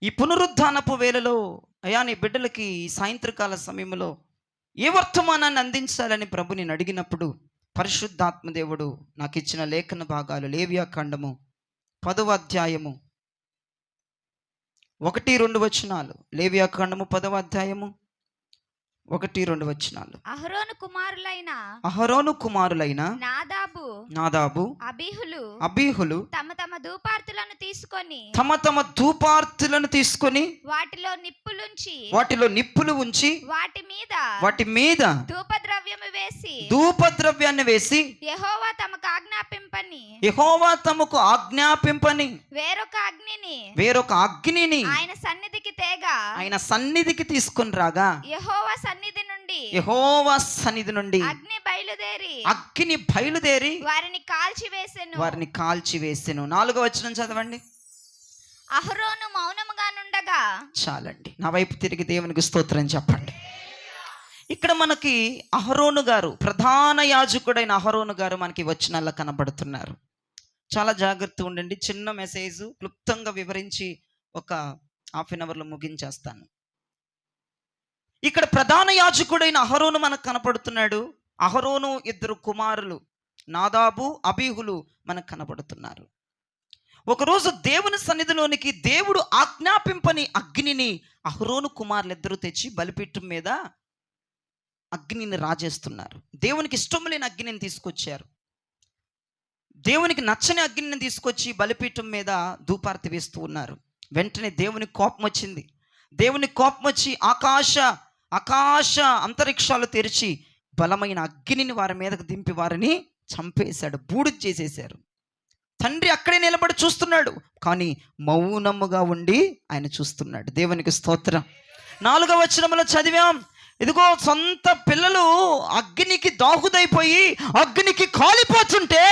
ఈ పునరుద్ధానపు వేళలో అయా నీ బిడ్డలకి సాయంత్రకాల సమయంలో ఏ వర్తమానాన్ని అందించాలని ప్రభు నేను అడిగినప్పుడు పరిశుద్ధాత్మ దేవుడు నాకు ఇచ్చిన లేఖన భాగాలు లేవియా ఖండము 10వ అధ్యాయము 1-2 వచనాలు. లేవియా ఖండము 10వ అధ్యాయము 1-2 వచనాలు. అహరోను కుమారులైన నాదాబు అబీహులు తమ తమ ధూపార్తులను తీసుకొని వాటిలో నిప్పులు ఉంచి వాటి మీద ధూపద్రవ్యాన్ని వేసి యెహోవా తమకు ఆజ్ఞాపింపని వేరొక అగ్నిని ఆయన సన్నిధికి తీసుకొని రాగా యెహోవా సన్నిధి నుండి అగ్ని బయలుదేరి వారిని కాల్చివేసెను. 4వ వచనం చదవండి. అహరోను మౌనముగా నుండగా. చాలండి, నా వైపు తిరిగి దేవునికి స్తోత్రం చెప్పండి. ఇక్కడ మనకి అహరోను గారు, ప్రధాన యాజకుడైన అహరోను గారు మనకి వచనాల్లో కనబడుతున్నారు. చాలా జాగ్రత్త ఉండండి. చిన్న మెసేజ్ క్లుప్తంగా వివరించి ఒక హాఫ్ అన్ అవర్లో ముగించేస్తాను. ఇక్కడ ప్రధాన యాజకుడైన అహరోను మనకు కనపడుతున్నాడు. అహరోను 2 కుమారులు నాదాబు అబీహులు మనకు కనపడుతున్నారు. ఒకరోజు దేవుని సన్నిధిలోనికి దేవుడు ఆజ్ఞాపింపని అగ్నిని అహరోను కుమారులిద్దరూ తెచ్చి బలిపీఠం మీద అగ్నిని రాజేస్తున్నారు. దేవునికి ఇష్టం లేని అగ్నిని తీసుకొచ్చారు. దేవునికి నచ్చని అగ్నిని తీసుకొచ్చి బలిపీఠం మీద ధూపార్తి వేస్తూ ఉన్నారు. వెంటనే దేవుని కోపం వచ్చింది. దేవుని కోపం వచ్చి ఆకాశ అంతరిక్షాలు తెరిచి బలమైన అగ్నిని వారి మీదకు దింపి వారిని చంపేశాడు, బూడిద చేసేశారు. తండ్రి అక్కడే నిలబడి చూస్తున్నాడు, కానీ మౌనముగా ఉండి ఆయన చూస్తున్నాడు. దేవునికి స్తోత్రం. 4వ వచనంలో చదివాం, ఇదిగో సొంత పిల్లలు అగ్నికి దాహుదైపోయి అగ్నికి కాలిపోతుంటే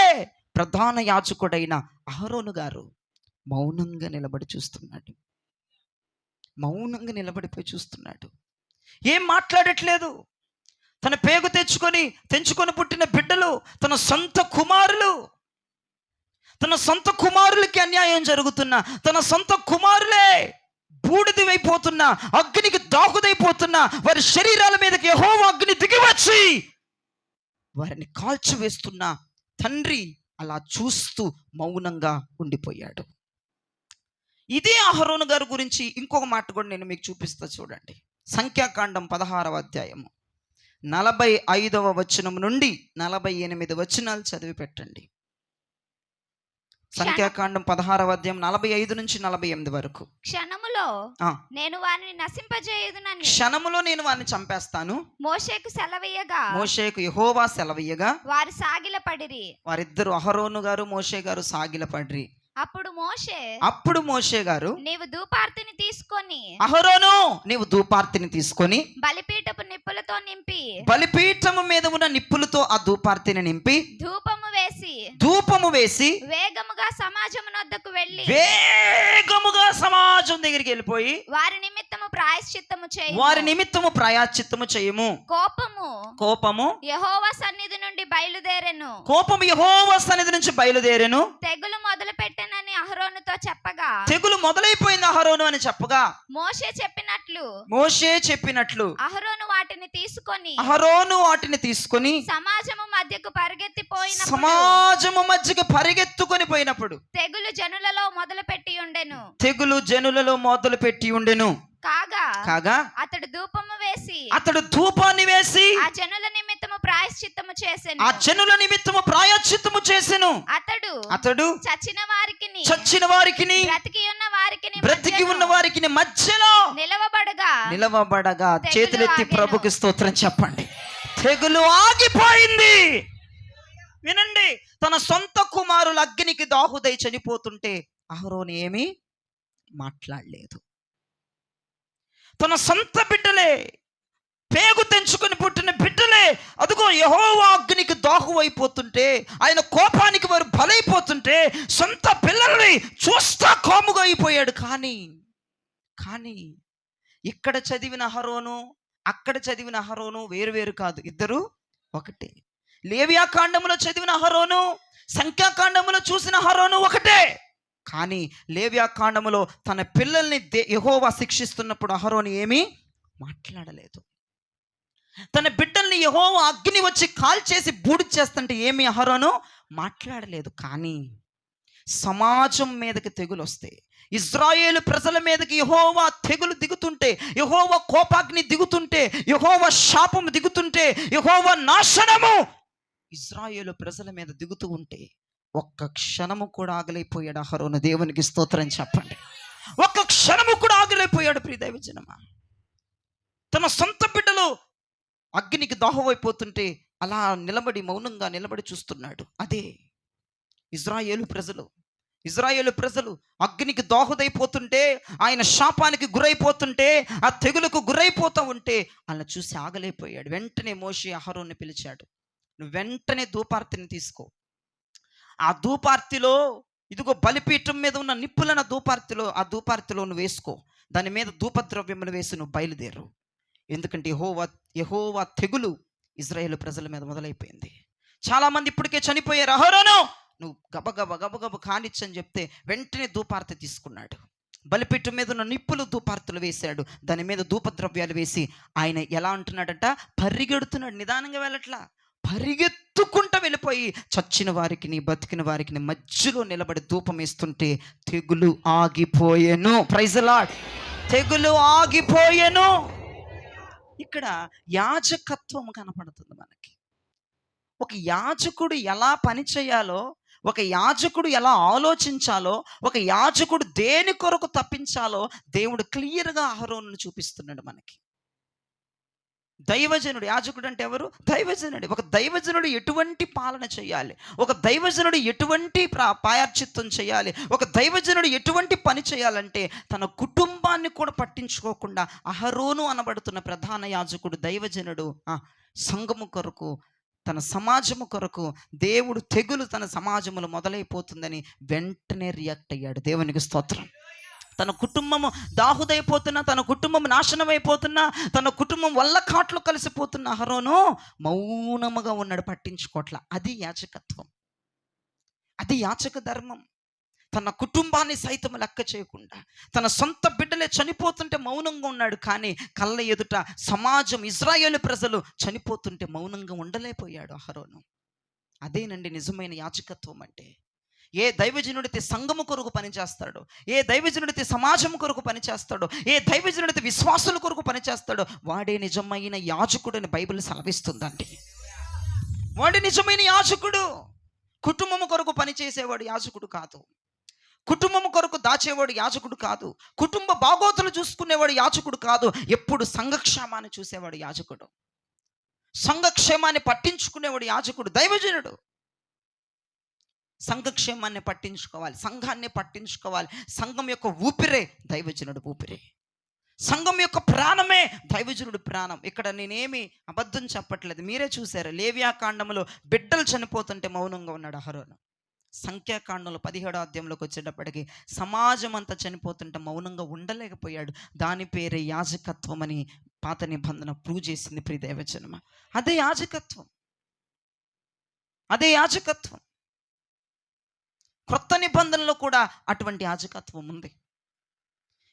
ప్రధాన యాజకుడైన అహరోను గారు మౌనంగా నిలబడి చూస్తున్నాడు. మౌనంగా నిలబడిపోయి చూస్తున్నాడు. ఏం మాట్లాడట్లేదు. తన పేగు తెంచుకొని పుట్టిన బిడ్డలు, తన సొంత కుమారులకి అన్యాయం జరుగుతున్నా, తన సొంత కుమారులే బూడిదైపోతున్నా, అగ్నికి దాహుదైపోతున్నా, వారి శరీరాల మీదకి యెహోవా అగ్ని దిగివచ్చి వారిని కాల్చివేస్తున్న తండ్రి అలా చూస్తూ మౌనంగా ఉండిపోయాడు. ఇదే అహరోను గారి గురించి ఇంకొక మాట కూడా నేను మీకు చూపిస్తా, చూడండి. సంఖ్యాకాండం 16వ అధ్యాయము 45వ వచనం నుండి 48 వచనాలు చదివి పెట్టండి. సంఖ్యాకాండం 16వ అధ్యాయం 45 నుంచి 48 వరకు. క్షణములో నేను వారిని చంపేస్తాను. మోషేకు యెహోవా సెలవీయగా వారు సాగిలపడిరి. వారిద్దరు, అహరోను గారు మోషే గారు సాగిలపడిరి. అప్పుడు మోషే గారు, నీవు ధూపార్తిని తీసుకొని, అహరోను నీవు ధూపార్తిని తీసుకొని బలిపీఠపు నిప్పులతో నింపి, బలిపీఠము మీద ఉన్న నిప్పులతో ఆ ధూపార్తిని నింపి ధూపము వేసి వేగముగా సమాజం దగ్గరికి వెళ్ళిపోయి వారి నిమిత్తము ప్రాయశ్చిత్తము చేయము. కోపము యెహోవా సన్నిధి నుండి బయలుదేరెను. తెగులు మొదలు పెట్టనని అహరోనుతో చెప్పగా, తెగులు మొదలైపోయింది అహరోను అని చెప్పగా, మోషే చెప్పినట్లు అహరోను వాటిని తీసుకొని సమాజము మధ్యకు పరిగెత్తుకొని పోయినప్పుడు తెగులు జనులలో మొదలు పెట్టి ఉండెను. కాగా అతడు ధూపాన్ని వేసి ఆ జనుల నిమిత్తము ప్రాయశ్చిత్తము చేసెను. అతడు చచ్చిన వారికిని బ్రతికి ఉన్న వారికి మధ్యలో నిలవబడగా చేతులెత్తి ప్రభుకి స్తోత్రం చెప్పండి. తెగులు ఆగిపోయింది. వినండి, తన సొంత కుమారులు అగ్నికి దాహుదై చనిపోతుంటే అహరోను ఏమీ మాట్లాడలేదు. తన సొంత బిడ్డలే, పేగు తెంచుకొని పుట్టిన బిడ్డలే అదిగో యెహోవా అగ్నికి దాహువైపోతుంటే, ఆయన కోపానికి వారు బలైపోతుంటే సొంత పిల్లల్ని చూస్తా కాముగా అయిపోయాడు. కానీ ఇక్కడ చదివిన అహరోను, అక్కడ చదివిన అహరోను వేరు కాదు, ఇద్దరు ఒకటే. లేవియా కాండములో చదివిన అహరోను, సంఖ్యాకాండములో చూసిన అహరోను ఒకటే. కానీ లేవ్యా కాండములో తన పిల్లల్ని యెహోవా శిక్షిస్తున్నప్పుడు అహరోను ఏమీ మాట్లాడలేదు. తన బిడ్డల్ని యెహోవా అగ్ని వచ్చి కాల్చేసి బూడి చేస్తుంటే ఏమీ అహరోను మాట్లాడలేదు. కానీ సమాజం మీదకి తెగులు వస్తే, ఇజ్రాయేలు ప్రజల మీదకి యెహోవా తెగులు దిగుతుంటే, యెహోవా కోపాగ్ని దిగుతుంటే, యెహోవా శాపము దిగుతుంటే, యెహోవా నాశనము ఇజ్రాయేలు ప్రజల మీద దిగుతూ ఉంటే ఒక్క క్షణము కూడా ఆగలేకపోయాడు అహరోను. దేవునికి స్తోత్రం చెప్పండి. ఒక్క క్షణము కూడా ఆగలేకపోయాడు. ప్రియ దైవజనమా, తన సొంత బిడ్డలు అగ్నికి దాహమైపోతుంటే అలా మౌనంగా నిలబడి చూస్తున్నాడు. అదే ఇజ్రాయేలు ప్రజలు అగ్నికి దోహదైపోతుంటే, ఆయన శాపానికి గురైపోతుంటే, ఆ తెగులకు గురైపోతూ ఉంటే అలా చూసి ఆగలేకపోయాడు. వెంటనే మోషే అహరోన్ని పిలిచాడు. నువ్వు వెంటనే ధూపార్తిని తీసుకో, ఆ ధూపార్తిలో ఇదిగో బలిపీఠం మీద ఉన్న నిప్పులన ఆ ధూపార్తిలో నువ్వు వేసుకో, దాని మీద ధూపద్రవ్యములు వేసి నువ్వు బయలుదేరు. ఎందుకంటే యెహోవా తెగులు ఇజ్రాయేలు ప్రజల మీద మొదలైపోయింది. చాలామంది ఇప్పటికే చనిపోయారు. అహరోను నువ్వు గబగబ కానిచ్చని చెప్తే వెంటనే ధూపార్తి తీసుకున్నాడు. బలిపీఠం మీద ఉన్న నిప్పులు ధూపార్తులు వేశాడు. దాని మీద ధూపద్రవ్యాలు వేసి ఆయన ఎలా అంటున్నాడంట, పరిగెడుతున్నాడు. నిదానంగా వెళ్ళట్లా, పరిగెత్తుకుంటూ వెళ్ళిపోయి చచ్చిన వారికి బతికిన వారికి మధ్యలో నిలబడి ధూపం వేస్తుంటే తెగులు ఆగిపోయెను. Praise the lord. తెగులు ఆగిపోయెను. ఇక్కడ యాజకత్వం కనపడుతుంది మనకి. ఒక యాజకుడు ఎలా పని చేయాలో, ఒక యాజకుడు ఎలా ఆలోచించాలో, ఒక యాజకుడు దేని కొరకు తప్పించాలో దేవుడు క్లియర్గా అహరోనును చూపిస్తున్నాడు మనకి. దైవజనుడు, యాజకుడు అంటే ఎవరు? దైవజనుడు. ఒక దైవజనుడు ఎటువంటి పాలన చేయాలి, ఒక దైవజనుడు ఎటువంటి ప్రాయశ్చిత్తం చేయాలి, ఒక దైవజనుడు ఎటువంటి పని చేయాలంటే తన కుటుంబాన్ని కూడా పట్టించుకోకుండా అహరోను అనబడుతున్న ప్రధాన యాజకుడు, దైవజనుడు సంఘము కొరకు, తన సమాజము కొరకు దేవుడు తెగులు తన సమాజములో మొదలైపోతుందని వెంటనే రియాక్ట్ అయ్యాడు. దేవునికి స్తోత్రం. తన కుటుంబము దాహుదైపోతున్నా, తన కుటుంబం నాశనం అయిపోతున్నా, తన కుటుంబం వల్ల కాట్లు కలిసిపోతున్న అహరోను మౌనముగా ఉన్నాడు, పట్టించుకోట్ల. అది యాజకత్వం, అది యాజక ధర్మం. తన కుటుంబాన్ని సైతం లెక్క చేయకుండా, తన సొంత బిడ్డలే చనిపోతుంటే మౌనంగా ఉన్నాడు. కానీ కళ్ళ ఎదుట సమాజం, ఇజ్రాయేలు ప్రజలు చనిపోతుంటే మౌనంగా ఉండలేకపోయాడు అహరోను. అదేనండి నిజమైన యాజకత్వం అంటే. ఏ దైవజనుడితే సంఘము కొరకు పనిచేస్తాడో, ఏ దైవజనుడితే సమాజం కొరకు పనిచేస్తాడో, ఏ దైవజనుడితే విశ్వాసుల కొరకు పనిచేస్తాడో వాడే నిజమైన యాజకుడని బైబిల్ సెలవిస్తుందండి. వాడే నిజమైన యాజకుడు. కుటుంబము కొరకు పనిచేసేవాడు యాజకుడు కాదు, కుటుంబం కొరకు దాచేవాడు యాజకుడు కాదు, కుటుంబ బాగోతులు చూసుకునేవాడు యాజకుడు కాదు. ఎప్పుడు సంఘక్షేమాన్ని చూసేవాడు యాజకుడు, సంఘక్షేమాన్ని పట్టించుకునేవాడు యాజకుడు, దైవజనుడు. సంఘక్షేమాన్ని పట్టించుకోవాలి, సంఘాన్ని పట్టించుకోవాలి. సంఘం యొక్క ఊపిరే దైవజనుడు ఊపిరే, సంఘం యొక్క ప్రాణమే దైవజనుడు ప్రాణం. ఇక్కడ నేనేమి అబద్ధం చెప్పట్లేదు, మీరే చూశారు. లేవ్యా కాండములో బిడ్డలు చనిపోతుంటే మౌనంగా ఉన్నాడు అహరోను. సంఖ్యాకాండంలో 17వ అధ్యాయంలోకి వచ్చేటప్పటికి సమాజం అంతా చనిపోతుంటే మౌనంగా ఉండలేకపోయాడు. దాని పేరే యాజకత్వం అని పాత నిబంధన ప్రూవ్ చేసింది. ప్రియ దైవజనమా, అదే యాజకత్వం, అదే యాజకత్వం. క్రొత్త నిబంధనలో కూడా అటువంటి యాజకత్వం ఉంది.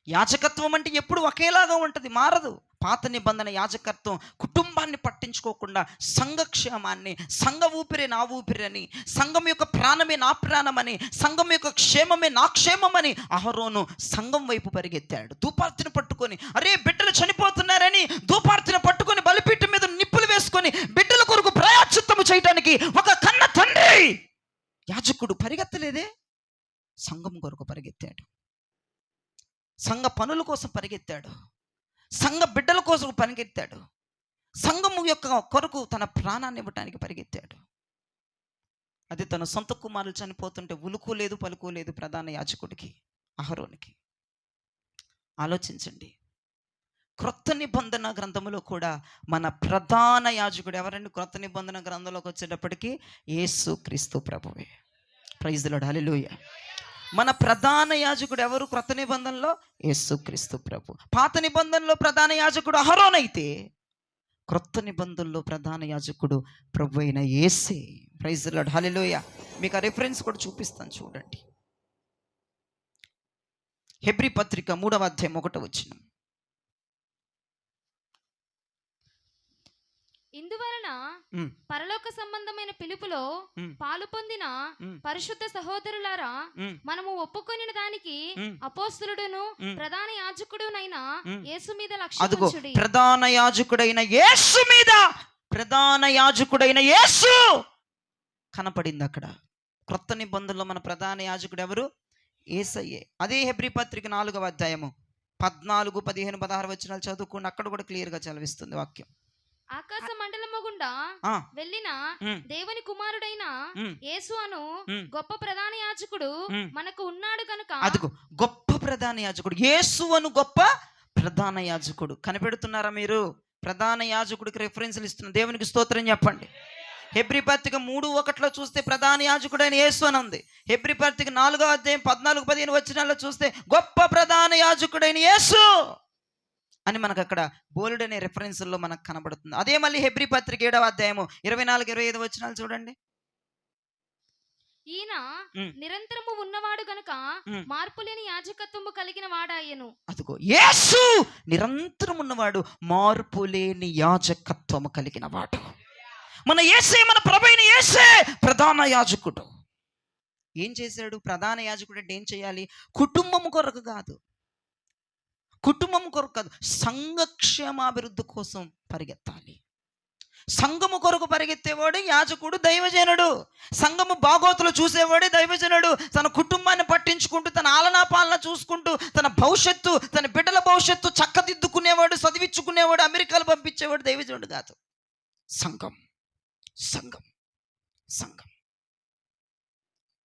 యాజకత్వం అంటే ఎప్పుడు ఒకేలాగా ఉంటుంది, మారదు. పాత నిబంధన యాజకత్వం కుటుంబాన్ని పట్టించుకోకుండా సంఘక్షేమాన్ని, సంఘ ఊపిరే నా ఊపిరని, సంఘం యొక్క ప్రాణమే నా ప్రాణమని, సంఘం యొక్క క్షేమమే నా క్షేమమని అహరోను సంఘం వైపు పరిగెత్తాడు. ధూపార్తిని పట్టుకొని, అరే బిడ్డలు చనిపోతున్నారని ధూపార్తిని పట్టుకొని బలిపీఠం మీద నిప్పులు వేసుకొని బిడ్డల కొరకు ప్రాయశ్చిత్తము చేయడానికి ఒక కన్న తండ్రి యాజకుడు పరిగెత్తలేదే, సంఘం కొరకు పరిగెత్తాడు, సంఘ పనుల కోసం పరిగెత్తాడు, సంఘ బిడ్డల కోసం పరిగెత్తాడు, సంఘము యొక్క కొరకు తన ప్రాణాన్ని ఇవ్వటానికి పరిగెత్తాడు. అది తన సొంత కుమారులు చనిపోతుంటే ఉలుకోలేదు పలుకోలేదు ప్రధాన యాజకుడికి, అహరోనికి. ఆలోచించండి. క్రొత్త నిబంధన గ్రంథములో కూడా మన ప్రధాన యాజకుడు ఎవరండి? క్రొత్త నిబంధన గ్రంథంలోకి వచ్చేటప్పటికి యేసు క్రీస్తు ప్రభువే. ప్రైజ్ ది లార్డ్, హల్లెలూయా. మన ప్రధాన యాజకుడు ఎవరు? క్రొత్త నిబంధనలో యేసు క్రీస్తు ప్రభు. పాత నిబంధనలో ప్రధాన యాజకుడు అహరోన్ అయితే క్రొత్త నిబంధనలో ప్రధాన యాజకుడు ప్రభు అయిన యేసే. ప్రైజ్ ది లార్డ్, హల్లెలూయా. మీకు ఆ రిఫరెన్స్ కూడా చూపిస్తాను చూడండి. హెబ్రీ పత్రిక 3వ అధ్యాయం 1వ వచనం. ఇందువలన ఉమ్, పరలోక సంబంధమైన పిలుపులో ఉమ్, పాలు పొందిన ఉమ్, పరిశుద్ధ సహోదరులారా, ఉమ్, మనము ఒప్పుకొనిన దానికి ఉమ్, అపోస్తలుడును ఉమ్. ప్రధాన యాజకుడునైన ఉమ్. యేసు మీద అదుగో లక్ష్యముంచుడి. ప్రధాన యాజకుడైన యేసు మీద, ప్రధాన యాజకుడైన యేసు కనపడింది అక్కడ. క్రొత్త నిబంధనలో మన ప్రధాన యాజకుడు ఎవరు? యేసయ్యే. అదే హెబ్రీ పత్రిక 4వ అధ్యాయము 14, 15, 16 వచనాలు చదువుకుని అక్కడ కూడా క్లియర్గా చదివిస్తుంది వాక్యం. ఆకాశ మండలము గుండా ఆ, వెళ్ళిన ఉమ్, దేవుని కుమారుడైన ఉమ్, యేసు అను ఉమ్, గొప్ప ప్రధాన యాజకుడు ఉమ్. మనకు ఉన్నాడు కనుక అదిగో గొప్ప ప్రధాన యాజకుడు యేసు అను గొప్ప ప్రధాన యాజకుడు. కనిపెడుతున్నారా మీరు? ప్రధాన యాజకుడికి రెఫరెన్స్లు ఇస్తున్న దేవునికి స్తోత్రం చెప్పండి. హెబ్రీ పత్రిక 3:1 చూస్తే ప్రధాన యాజకుడైన యేసు అని ఉంది. హెబ్రీ పత్రిక 4వ అధ్యాయం 14, 15 వచనాల్లో చూస్తే గొప్ప ప్రధాన యాజకుడైన యేసు అని మనకు అక్కడ బోల్డ్ అనే రెఫరెన్స్లో మనకు కనబడుతుంది. అదే మళ్ళీ హెబ్రీ పత్రిక 7వ అధ్యాయము 24, 25 వచనాలు చూడండి. ఈయన ఉమ్, నిరంతరము ఉన్నవాడు గనుక ఉమ్. మార్పులేని యాజకత్వము కలిగిన వాడాయను. అదిగో యేసు నిరంతరం ఉన్నవాడు, మార్పు లేని యాజకత్వము కలిగిన వాడు. మన యేసే, మన ప్రభువైన యేసే ప్రధాన యాజకుడు. ఏం చేశాడు? ప్రధాన యాజకుడు అంటే ఏం చేయాలి? కుటుంబం కొరకు కాదు, కుటుంబం కొరకు కాదు, సంఘక్షేమాభివృద్ధి కోసం పరిగెత్తాలి. సంఘము కొరకు పరిగెత్తేవాడు యాజకుడు, దైవజనుడు. సంఘము బాగోతులు చూసేవాడే దైవజనుడు. తన కుటుంబాన్ని పట్టించుకుంటూ, తన ఆలనా పాలన చూసుకుంటూ, తన భవిష్యత్తు, తన బిడ్డల భవిష్యత్తు చక్కదిద్దుకునేవాడు, చదివించుకునేవాడు, అమెరికాలో పంపించేవాడు దైవజనుడు కాదు. సంఘం, సంఘం, సంఘం.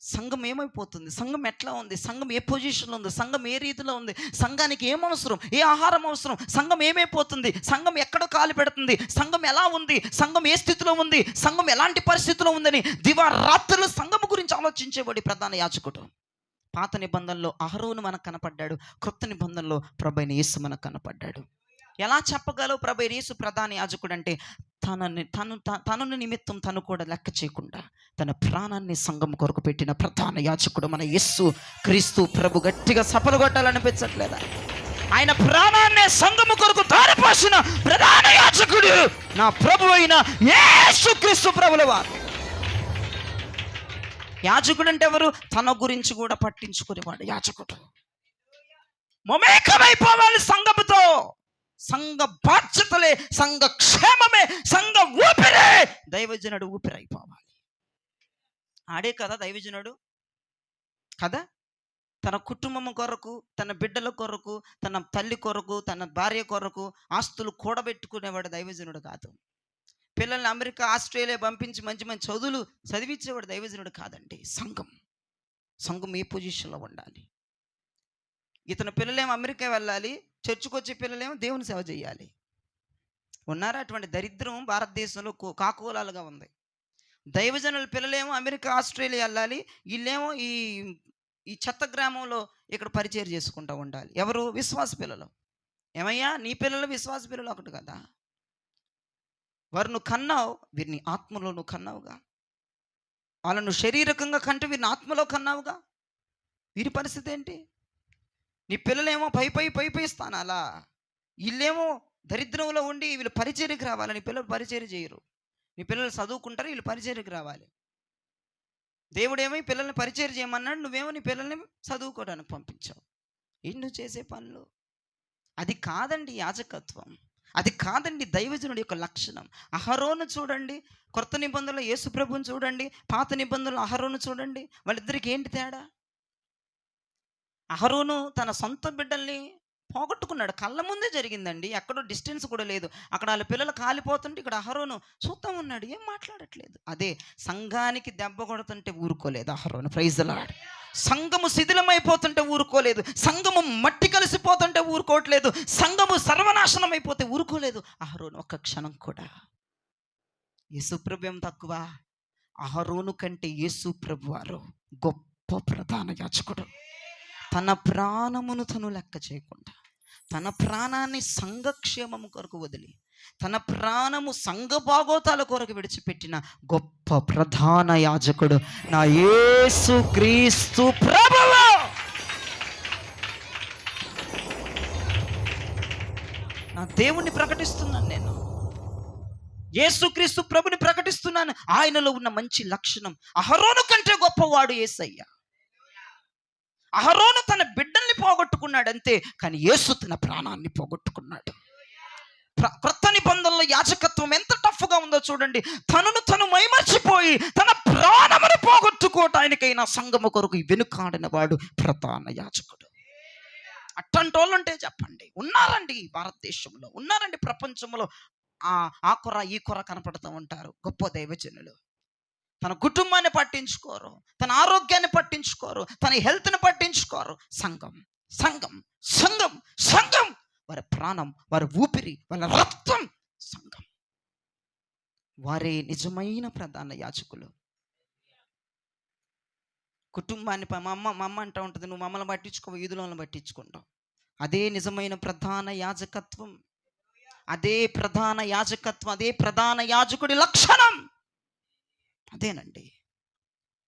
సంఘం ఏమైపోతుంది? సంఘం ఎట్లా ఉంది? సంఘం ఏ పొజిషన్లో ఉంది? సంఘం ఏ రీతిలో ఉంది? సంఘానికి ఏం అవసరం? ఏ ఆహారం అవసరం? సంఘం ఏమైపోతుంది? సంఘం ఎక్కడ కాలు పెడుతుంది? సంఘం ఎలా ఉంది? సంఘం ఏ స్థితిలో ఉంది? సంఘం ఎలాంటి పరిస్థితిలో ఉందని దివారాత్రులు సంఘం గురించి ఆలోచించేవాడు ప్రధాన యాజకుడు. పాత నిబంధనలో అహరోను మనకు కనపడ్డాడు, క్రొత్త నిబంధనలో ప్రభువైన యేసు మనకు కనపడ్డాడు. ఎలా చెప్పగలవు ప్రభువైన యేసు ప్రధాన యాజకుడు అంటే? తన నిమిత్తం తను కూడా లెక్క చేయకుండా తన ప్రాణాన్ని సంఘం కొరకు పెట్టిన ప్రధాన యాజకుడు మన యేసు క్రీస్తు ప్రభు. గట్టిగా సఫలు కొట్టాలనిపించట్లేదా? ఆయన ప్రాణాన్ని సంఘము కొరకు దారిపోసిన ప్రధాన యాజకుడు నా ప్రభు అయిన యేసు క్రీస్తు ప్రభుల వారు. యాజకుడు అంటే ఎవరు? తన గురించి కూడా పట్టించుకునేవాడు యాజకుడు. మమేకమైపోవాలి సంఘముతో. సంఘ బాధ్యతలే, సంఘ క్షేమమే, సంఘ ఊపిరే దైవజనుడు ఊపిరైపోవాలి. ఆడే కదా దైవజనుడు కదా. తన కుటుంబం కొరకు, తన బిడ్డల కొరకు, తన తల్లి కొరకు, తన భార్య కొరకు ఆస్తులు కూడబెట్టుకునేవాడు దైవజనుడు కాదు. పిల్లల్ని అమెరికా, ఆస్ట్రేలియా పంపించి మంచి మంచి చదువులు చదివించేవాడు దైవజనుడు కాదండి. సంఘం, సంఘం ఏ పొజిషన్లో ఉండాలి? ఇతని పిల్లలేమో అమెరికా వెళ్ళాలి, చర్చికి వచ్చే పిల్లలేమో దేవుని సేవ చేయాలి. ఉన్నారా? అటువంటి దరిద్రం భారతదేశంలో కాకోలాలుగా ఉంది. దైవజనుల పిల్లలేమో అమెరికా, ఆస్ట్రేలియా వెళ్ళాలి, వీళ్ళేమో ఈ చెత్త గ్రామంలో ఇక్కడ పరిచయం చేసుకుంటూ ఉండాలి. ఎవరు? విశ్వాస పిల్లలు. ఏమయ్యా, నీ పిల్లలు విశ్వాస పిల్లలు ఒకటి కదా. వారు నువ్వు కన్నావు, వీరిని ఆత్మలో నువ్వు కన్నావుగా. వాళ్ళను శారీరకంగా కంటే వీరిని ఆత్మలో కన్నావుగా. వీరి పరిస్థితి ఏంటి? నీ పిల్లలేమో పై స్థానాలా, వీళ్ళేమో దరిద్రంలో ఉండి వీళ్ళు పరిచర్యకు రావాలి. నీ పిల్లలు పరిచర్య చేయరు. నీ పిల్లలు చదువుకుంటారు, వీళ్ళు పరిచర్యకు రావాలి. దేవుడేమో ఈ పిల్లల్ని పరిచర్య చేయమన్నాడు, నువ్వేమో నీ పిల్లల్ని చదువుకోవడానికి పంపించావు. ఏంటి నువ్వు చేసే పనులు? అది కాదండి యాజకత్వం, అది కాదండి దైవజనుడి యొక్క లక్షణం. అహరోను చూడండి, కొత్త నిబంధనలో యేసు ప్రభువుని చూడండి, పాత నిబంధనలో అహరోను చూడండి. వాళ్ళిద్దరికి ఏంటి తేడా? అహరోను తన సొంత బిడ్డల్ని పోగొట్టుకున్నాడు. కళ్ళ ముందే జరిగిందండి, ఎక్కడో డిస్టెన్స్ కూడా లేదు. అక్కడ వాళ్ళ పిల్లలు కాలిపోతుంటే ఇక్కడ అహరోను చూస్తూ ఉన్నాడు, ఏం మాట్లాడట్లేదు. అదే సంఘానికి దెబ్బ కొడుతుంటే ఊరుకోలేదు అహరోను. Praise the Lord. సంఘము శిథిలమైపోతుంటే ఊరుకోలేదు, సంఘము మట్టి కలిసిపోతుంటే ఊరుకోవట్లేదు, సంఘము సర్వనాశనం అయిపోతే ఊరుకోలేదు అహరోను ఒక్క క్షణం కూడా. యేసు ప్రభు ఏం తక్కువ? అహరోను కంటే యేసు ప్రభు వారు గొప్ప ప్రధాన యాజకుడు. తన ప్రాణమును తను లెక్క చేయకుండా, తన ప్రాణాన్ని సంఘక్షేమము కొరకు వదిలి, తన ప్రాణము సంఘ భాగోతాల కొరకు విడిచిపెట్టిన గొప్ప ప్రధాన యాజకుడు నా యేసు క్రీస్తు ప్రభువు. దేవుణ్ణి ప్రకటిస్తున్నాను నేను, యేసుక్రీస్తు ప్రభుని ప్రకటిస్తున్నాను. ఆయనలో ఉన్న మంచి లక్షణం, అహరోను కంటే గొప్పవాడు యేసయ్య. అహరోను తన బిడ్డల్ని పోగొట్టుకున్నాడు అంతే, కానీ యేసు తన ప్రాణాన్ని పోగొట్టుకున్నాడు. క్రొత్త నిబంధనలో యాజకత్వం ఎంత టఫ్గా ఉందో చూడండి. తను మైమర్చిపోయి తన ప్రాణమును పోగొట్టుకోవటానికైనా సంఘము కొరకు వెనుకాడిన వాడు ప్రధాన యాజకుడు. అట్టంటి వాళ్ళు ఉంటే చెప్పండి, ఉన్నారండి భారతదేశంలో, ఉన్నారండి ప్రపంచంలో. ఆ కొర ఈ కొర కనపడుతూ ఉంటారు గొప్ప దైవజనులు. తన కుటుంబాన్ని పట్టించుకోరు, తన ఆరోగ్యాన్ని పట్టించుకోరు, తన హెల్త్ని పట్టించుకోరు. సంఘం సంఘం సంఘం సంఘం, వారి ప్రాణం, వారి ఊపిరి, వాళ్ళ రక్తం సంఘం. వారే నిజమైన ప్రధాన యాజకులు. కుటుంబాన్ని మా అమ్మ అంటూ ఉంటుంది, నువ్వు మమ్మల్ని పట్టించుకో, ఈదులను పట్టించుకుంటావు. అదే నిజమైన ప్రధాన యాజకత్వం, అదే ప్రధాన యాజకత్వం, అదే ప్రధాన యాజకుడి లక్షణం. అదేనండి,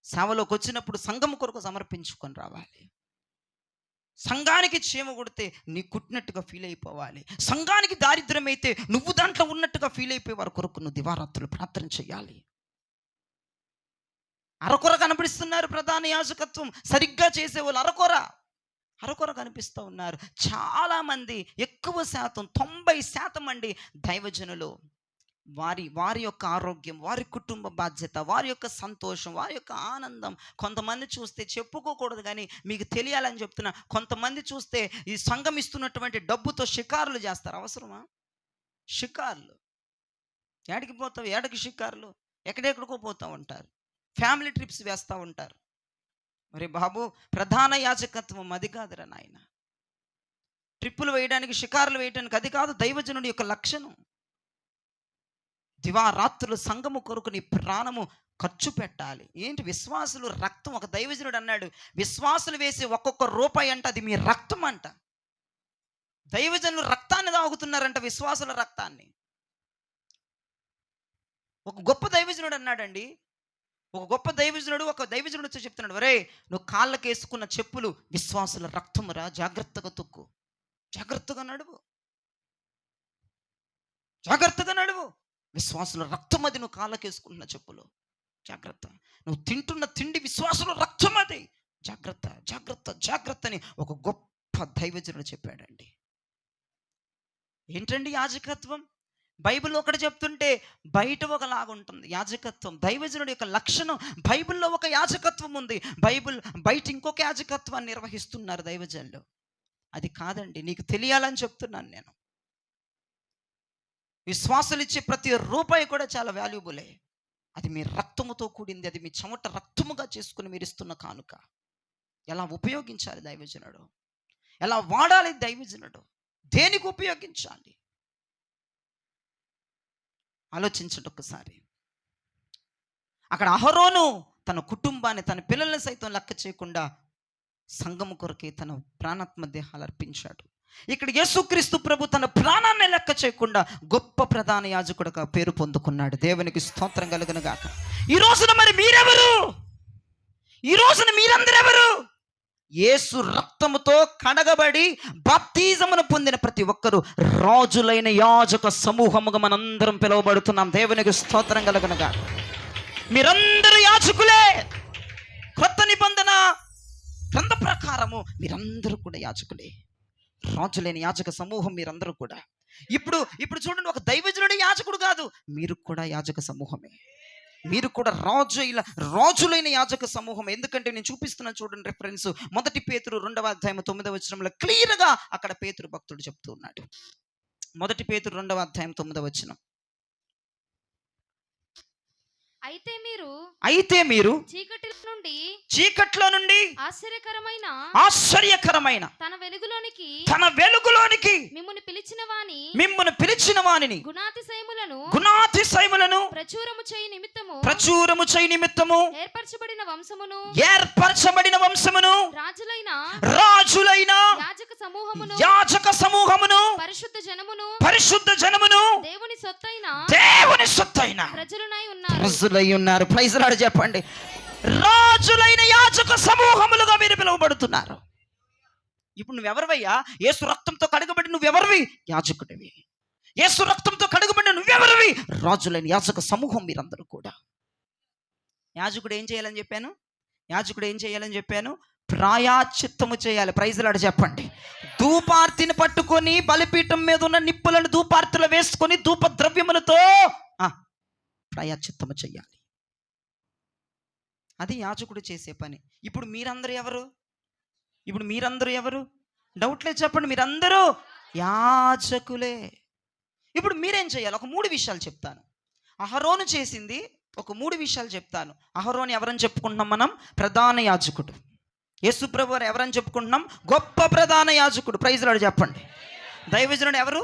సేవలోకి వచ్చినప్పుడు సంఘం కొరకు సమర్పించుకొని రావాలి. సంఘానికి చీమ కొడితే నీ కుట్టినట్టుగా ఫీల్ అయిపోవాలి. సంఘానికి దారిద్ర్యం అయితే నువ్వు దాంట్లో ఉన్నట్టుగా ఫీల్ అయిపోయి వారి కొరకు నువ్వు దివారాత్రులు ప్రార్థన చేయాలి. అరకొర కనిపిస్తున్నారు ప్రధాన యాజకత్వం, సరిగ్గా చేసేవాళ్ళు అరకొర కనిపిస్తూ ఉన్నారు. చాలామంది, ఎక్కువ శాతం 90% అండి దైవజనులు వారి యొక్క ఆరోగ్యం, వారి కుటుంబ బాధ్యత, వారి యొక్క సంతోషం, వారి యొక్క ఆనందం. కొంతమంది చూస్తే చెప్పుకోకూడదు కానీ మీకు తెలియాలని చెప్తున్నా, కొంతమంది చూస్తే ఈ సంఘం ఇస్తున్నటువంటి డబ్బుతో షికారులు చేస్తారు. అవసరమా? షికారులు ఏడికి పోతావు? ఏడకి షికారులు? ఎక్కడెక్కడికో పోతూ ఉంటారు, ఫ్యామిలీ ట్రిప్స్ వేస్తూ ఉంటారు. మరి బాబు, ప్రధాన యాజకత్వం అది కాదురా నాయన. ట్రిప్పులు వేయడానికి, షికారులు వేయడానికి అది కాదు దైవజనుడి యొక్క లక్షణం. దివారాత్రులు సంఘము కొరకు నీ ప్రాణము ఖర్చు పెట్టాలి. ఏంటి? విశ్వాసులు రక్తం. ఒక దైవజనుడు అన్నాడు, విశ్వాసులు వేసి ఒక్కొక్క రూపాయి అంట అది మీ రక్తం అంట. దైవజనులు రక్తాన్ని తాగుతున్నారంట, విశ్వాసుల రక్తాన్ని. ఒక గొప్ప దైవజనుడు అన్నాడండి, ఒక దైవజనుడు వచ్చి చెప్తున్నాడు, ఒరే నువ్వు కాళ్ళకి వేసుకున్న చెప్పులు విశ్వాసుల రక్తమురా, జాగ్రత్తగా తొక్కు, జాగ్రత్తగా నడువు, జాగ్రత్తగా నడువు. విశ్వాసుల రక్తం అది, నువ్వు కాళ్ళకి వేసుకున్న చెప్పులు, జాగ్రత్త. నువ్వు తింటున్న తిండి విశ్వాసుల రక్తం అది, జాగ్రత్త జాగ్రత్త జాగ్రత్త అని ఒక గొప్ప దైవజనుడు చెప్పాడండి. ఏంటండి యాజకత్వం? బైబిల్లో ఒకటి చెప్తుంటే బయట ఒకలాగా ఉంటుంది యాజకత్వం. దైవజనుడి యొక్క లక్షణం, బైబిల్లో ఒక యాజకత్వం ఉంది, బయట ఇంకొక యాజకత్వాన్ని నిర్వహిస్తున్నారు దైవజనులు. అది కాదండి, నీకు తెలియాలని చెప్తున్నాను నేను. విశ్వాసులు ఇచ్చే ప్రతి రూపాయి కూడా చాలా వాల్యుబులే. అది మీ రక్తముతో కూడింది, అది మీ చెమట రక్తముగా చేసుకుని మీరు ఇస్తున్న కానుక. ఎలా ఉపయోగించాలి దైవజనుడు, ఎలా వాడాలి దైవజనుడు, దేనికి ఉపయోగించాలి ఆలోచించండి ఒకసారి. అక్కడ అహరోను తన కుటుంబాన్ని, తన పిల్లల్ని సైతం లెక్క చేయకుండా సంఘము కొరకే తన ప్రాణాత్మ దేహాలు అర్పించాడు. ఇక్కడ యేసుక్రీస్తు ప్రభు తన ప్రాణాన్ని లెక్క చేయకుండా గొప్ప ప్రధాన యాజకుడుగా పేరు పొందుకున్నాడు. దేవునికి స్తోత్రం కలుగును గాక. ఈ రోజున మరి మీరెవరు? ఈ రోజున మీరందరెవరు? యేసు రక్తముతో కడగబడి బాప్తిజమును పొందిన ప్రతి ఒక్కరు రాజులైన యాజక సమూహముగా మనందరం పిలువబడుతున్నాం. దేవునికి స్తోత్రం కలుగును గాక. మీరందరూ యాజకులే. క్రొత్త నిబంధన గ్రంథ ప్రకారము మీరందరూ కూడా యాజకులే, రాజులైన యాజక సమూహం మీరందరూ కూడా. ఇప్పుడు చూడండి, ఒక దైవజనుడి యాజకుడు కాదు, మీరు కూడా యాజక సమూహమే. మీరు కూడా రాజులైన యాజక సమూహం. ఎందుకంటే నేను చూపిస్తున్నాను చూడండి రిఫరెన్స్. 1 పేతురు 2వ అధ్యాయం 9వ వచనంలో క్లియర్గా అక్కడ పేతురు భక్తుడు చెప్తూ ఉన్నాడు. 1 పేతురు 2వ అధ్యాయం 9వ వచనం. అయితే మీరు చీకట్లో నుండి ఆశ్చర్యకరమైన తన వెలుగులోనికి మిమ్మును పిలిచిన వానిని గుణాతిశయములను ప్రచురము చేయి నిమిత్తము ఏర్పరచబడిన వంశమును రాజులైన యాజక సమూహమును పరిశుద్ధ జనమును దేవుని సొత్తైన ప్రజలై ఉన్నారు. ప్రైజ్ లార్డ్ చెప్పండి. రాజులైన యాజక సమూహములుగా మీరు పిలువబడుతున్నారు. ఇప్పుడు నువ్వెవరివయ్యా? యేసు రక్తంతో కడగబడి నువ్వెవరివి? యాజకుడివి. యేసు రక్తంతో కడుగుబడిన నువ్వెవరివి? రాజులైన యాజక సమూహం మీరందరూ కూడా. యాజకుడు ఏం చేయాలని చెప్పాను? యాజకుడు ఏం చేయాలని చెప్పాను? ప్రాయశ్చిత్తము చేయాలి. ప్రైజ్ లార్డ్ చెప్పండి. ధూపార్తిని పట్టుకొని బలిపీఠం మీద ఉన్న నిప్పులను ధూపార్తిలో వేసుకొని ధూప ద్రవ్యములతో ప్రాయశ్చిత్తము చేయాలి. అది యాజకుడు చేసే పని. ఇప్పుడు మీరందరూ ఎవరు? డౌట్ లేదు చెప్పండి. మీరందరూ యాజకులే. ఇప్పుడు మీరేం చేయాలి? ఒక 3 విషయాలు చెప్తాను. అహరోను చేసింది ఒక 3 విషయాలు చెప్తాను. అహరోను ఎవరని చెప్పుకుంటున్నాం మనం? ప్రధాన యాజకుడు. యేసుప్రభు వారు ఎవరని చెప్పుకుంటున్నాం? గొప్ప ప్రధాన యాజకుడు. ప్రైజ్ లార్డ్ చెప్పండి. దైవజనుడు ఎవరు?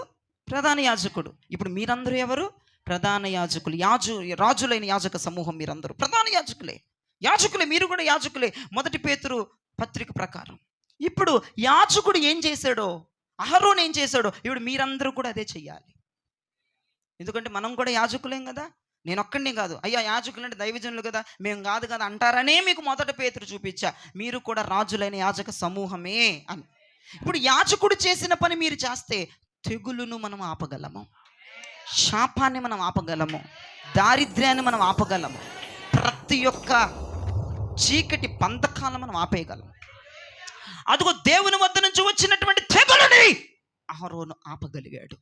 ప్రధాన యాజకుడు. ఇప్పుడు మీరందరూ ఎవరు? ప్రధాన యాజకులు. రాజులైన యాజక సమూహం మీరందరూ ప్రధాన యాజకులే. మీరు కూడా యాజకులే. 1 పేతురు పత్రిక ప్రకారం. ఇప్పుడు యాజకుడు ఏం చేశాడో, అహరోను ఏం చేశాడో, ఇప్పుడు మీరందరూ కూడా అదే చెయ్యాలి. ఎందుకంటే మనం కూడా యాజకులేం కదా. నేను ఒక్కడిని కాదు. అయ్యా యాజకులు అంటే దైవజనులు కదా, మేము కాదు కదా అంటారనే మీకు 1 పేతురు చూపించా. మీరు కూడా రాజులైన యాజక సమూహమే అని. ఇప్పుడు యాజకుడు చేసిన పని మీరు చేస్తే తెగులును మనం ఆపగలము, శాపాన్ని మనం ఆపగలము, దారిద్ర్యాన్ని మనం ఆపగలము, ప్రతి ఒక్క చీకటి బంధకాలను మనం ఆపేయగలం. అదిగో దేవుని వద్ద నుంచి వచ్చినటువంటి తెగులుని అహరోను ఆపగలిగాడు.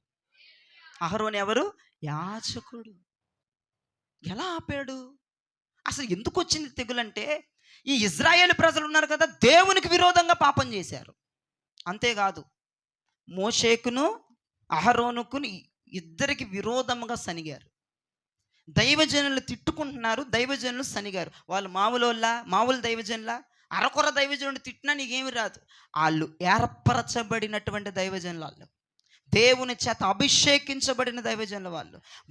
అహరోను ఎవరు? యాజకుడు. ఎలా ఆపాడు? అసలు ఎందుకు వచ్చింది తెగులంటే, ఈ ఇజ్రాయేల్ ప్రజలు ఉన్నారు కదా, దేవునికి విరోధంగా పాపం చేశారు. అంతేకాదు, మోషేకును అహరోనుకును ఇద్దరికి విరోధంగా సనిగారు. దైవజనులు తిట్టుకుంటున్నారు, దైవజనులు సనిగారు. వాళ్ళు మామూలు దైవజనుల అరకొర దైవజనుడు తిట్టినా నీకేమి రాదు. వాళ్ళు ఏర్పరచబడినటువంటి దైవజనులు, వాళ్ళు దేవుని చేత అభిషేకించబడిన దైవజనులు.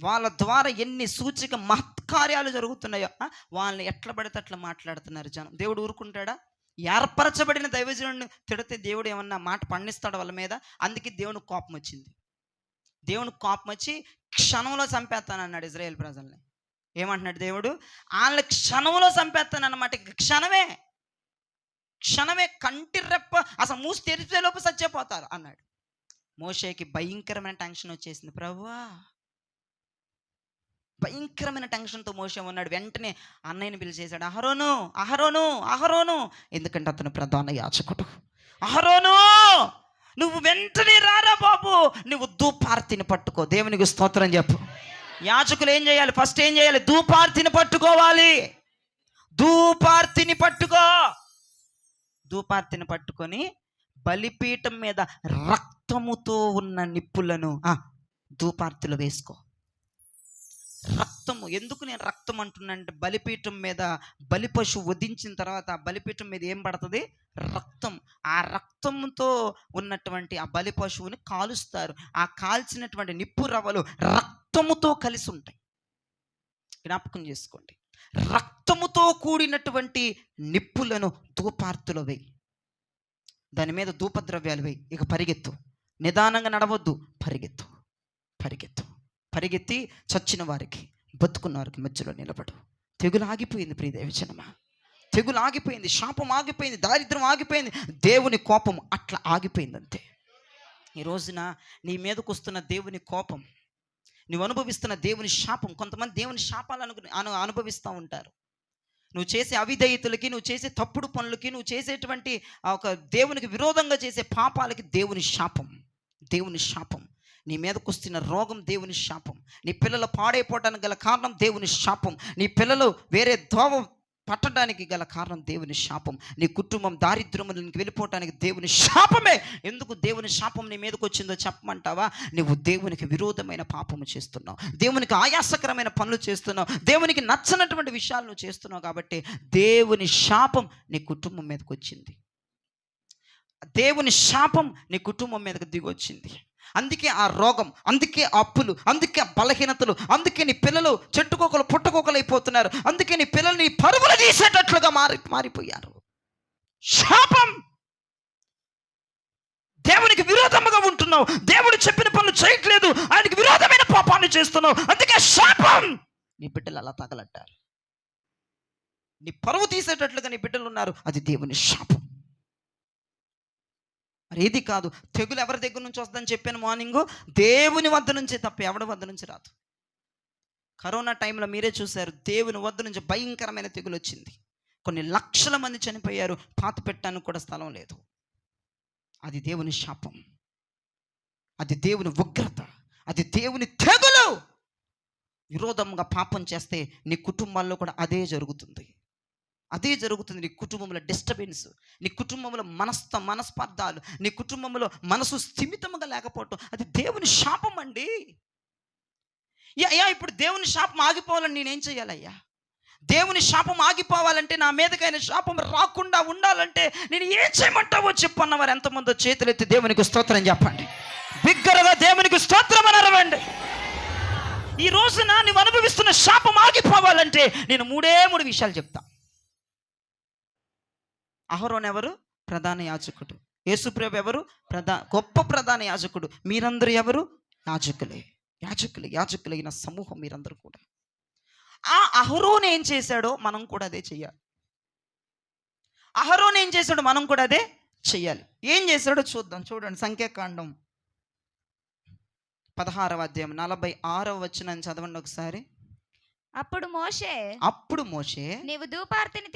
వాళ్ళ ద్వారా ఎన్ని సూచిక మహత్కార్యాలు జరుగుతున్నాయో వాళ్ళని ఎట్లా పడితే అట్లా మాట్లాడుతున్నారు జనం. దేవుడు ఊరుకుంటాడా? ఏర్పరచబడిన దైవజనుడిని తిడితే దేవుడు ఏమన్నా మాట పండిస్తాడు వాళ్ళ మీద? అందుకే దేవునికి కోపం వచ్చింది. దేవునికి కోపం వచ్చి క్షణంలో చంపేస్తానన్నాడు ఇజ్రాయేల్ ప్రజల్ని. ఏమంటున్నాడు దేవుడు? వాళ్ళని క్షణంలో చంపేస్తానన్నమాట. క్షణమే కంటి రెప్ప అసలు మూసి తెరిచేలోపు చచ్చిపోతారు అన్నాడు. మోషేకి భయంకరమైన టెన్షన్ వచ్చేసింది. ప్రభువా, భయంకరమైన టెన్షన్తో మోషే ఉన్నాడు. వెంటనే అన్నయ్యని పిలిచేశాడు. అహరోను, ఎందుకంటే అతను ప్రధాన యాజకుడు. అహరోను, నువ్వు వెంటనే రారా బాబు, నువ్వు ధూపార్తిని పట్టుకో. దేవునికి స్తోత్రం చెప్పు. యాజకులు ఏం చేయాలి? ఫస్ట్ ఏం చేయాలి? ధూపార్తిని పట్టుకోవాలి. ధూపార్తిని పట్టుకొని బలిపీఠం మీద రక్తముతో ఉన్న నిప్పులను ధూపార్తిలో వేసుకో. రక్తము ఎందుకు నేను రక్తం అంటున్నానంటే, బలిపీఠం మీద బలి పశువు వధించిన తర్వాత ఆ బలిపీఠం మీద ఏం పడుతుంది? రక్తం. ఆ రక్తంతో ఉన్నటువంటి ఆ బలి పశువుని కాలుస్తారు. ఆ కాల్చినటువంటి నిప్పు రవ్వలు రక్తముతో కలిసి ఉంటాయి. జ్ఞాపకం చేసుకోండి. రక్తముతో కూడినటువంటి నిప్పులను ధూపార్తిలో వేయి. దాని మీద ధూపద్రవ్యాలు వేయి. ఇక పరిగెత్తు. నిదానంగా నడవద్దు, పరిగెత్తి చచ్చిన వారికి బతుకున్న వారికి మధ్యలో నిలబడు. తెగులు ఆగిపోయింది ప్రియదేవజనమా. తెగులు ఆగిపోయింది, శాపం ఆగిపోయింది, దారిద్ర్యం ఆగిపోయింది, దేవుని కోపం అట్లా ఆగిపోయింది అంతే. ఈ రోజున నీ మీదకు వస్తున్న దేవుని కోపం, నువ్వు అనుభవిస్తున్న దేవుని శాపం. కొంతమంది దేవుని శాపాలను అనుభవిస్తూ ఉంటారు. నువ్వు చేసే అవిధేయతలకి, నువ్వు చేసే తప్పుడు పనులకి, నువ్వు చేసేటువంటి ఒక దేవునికి విరోధంగా చేసే పాపాలకి దేవుని శాపం. నీ మీదకు వస్తున్న రోగం దేవుని శాపం. నీ పిల్లలు పాడైపోవడానికి గల కారణం దేవుని శాపం. నీ పిల్లలు వేరే దోవ పట్టడానికి గల కారణం దేవుని శాపం. నీ కుటుంబం దారిద్ర్యములకు వెళ్ళిపోవటానికి దేవుని శాపమే. ఎందుకు దేవుని శాపం నీ మీదకి వచ్చిందో చెప్పమంటావా? నువ్వు దేవునికి విరోధమైన పాపము చేస్తున్నావు, దేవునికి ఆయాసకరమైన పనులు చేస్తున్నావు, దేవునికి నచ్చనటువంటి విషయాలు నువ్వు చేస్తున్నావు. కాబట్టి దేవుని శాపం నీ కుటుంబం మీదకి వచ్చింది. దేవుని శాపం నీ కుటుంబం మీదకి దిగొచ్చింది. అందుకే ఆ రోగం, అందుకే అప్పులు, అందుకే బలహీనతలు, అందుకే నీ పిల్లలు చెట్టుకోకలు పుట్టకోకలు అయిపోతున్నారు. అందుకే నీ పిల్లల్ని పరుగులు తీసేటట్లుగా మారిపోయారు. శాపం. దేవునికి విరోధముగా ఉంటున్నావు, దేవుడు చెప్పిన పనులు చేయట్లేదు, ఆయనకి విరోధమైన పాపాన్ని చేస్తున్నావు, అందుకే శాపం. నీ బిడ్డలు అలా తగలట్టారు. నీ పరువు తీసేటట్లుగా నీ బిడ్డలు ఉన్నారు, అది దేవుని శాపం. మరి ఏది కాదు. తెగులు ఎవరి దగ్గర నుంచి వస్తుందని చెప్పాను మార్నింగ్, దేవుని వద్ద నుంచే తప్ప ఎవడి వద్ద నుంచి రాదు. కరోనా టైంలో మీరే చూశారు, దేవుని వద్ద నుంచి భయంకరమైన తెగులు వచ్చింది. కొన్ని లక్షల మంది చనిపోయారు, పాత పెట్టడానికి కూడా స్థలం లేదు. అది దేవుని శాపం, అది దేవుని ఉగ్రత, అది దేవుని తెగులు. విరోధంగా పాపం చేస్తే నీ కుటుంబాల్లో కూడా అదే జరుగుతుంది. అదే జరుగుతుంది. నీ కుటుంబంలో డిస్టర్బెన్స్, నీ కుటుంబంలో మనస్పర్ధాలు, నీ కుటుంబంలో మనసు స్థిమితంగా లేకపోవటం, అది దేవుని శాపం అండి. అయ్యా ఇప్పుడు దేవుని శాపం ఆగిపోవాలని నేనేం చేయాలయ్యా? దేవుని శాపం ఆగిపోవాలంటే, నా మీదకైన శాపం రాకుండా ఉండాలంటే నేను ఏం చేయమంటావో చెప్పన్న వారు ఎంతమందో చేతులెత్తి దేవునికి స్తోత్రం చెప్పండి. బిగ్గరగా దేవునికి స్తోత్రం అని అరవండి. ఈ రోజున నువ్వు అనుభవిస్తున్న శాపం ఆగిపోవాలంటే నేను మూడు విషయాలు చెప్తా. అహరోను ఎవరు? ప్రధాన యాజకుడు. యేసుప్రభు ఎవరు? గొప్ప ప్రధాన యాజకుడు. మీరందరూ ఎవరు? యాజకులైన సమూహం మీరందరూ కూడా. ఆ అహరోను ఏం చేశాడో మనం కూడా అదే చెయ్యాలి. అహరోను ఏం చేశాడో మనం కూడా అదే చెయ్యాలి. ఏం చేశాడో చూద్దాం. చూడండి, సంఖ్యాకాండం 16వ అధ్యాయం 46వ వచనం చదవండి ఒకసారి. అప్పుడు మోషే నీవు ధూపార్తిని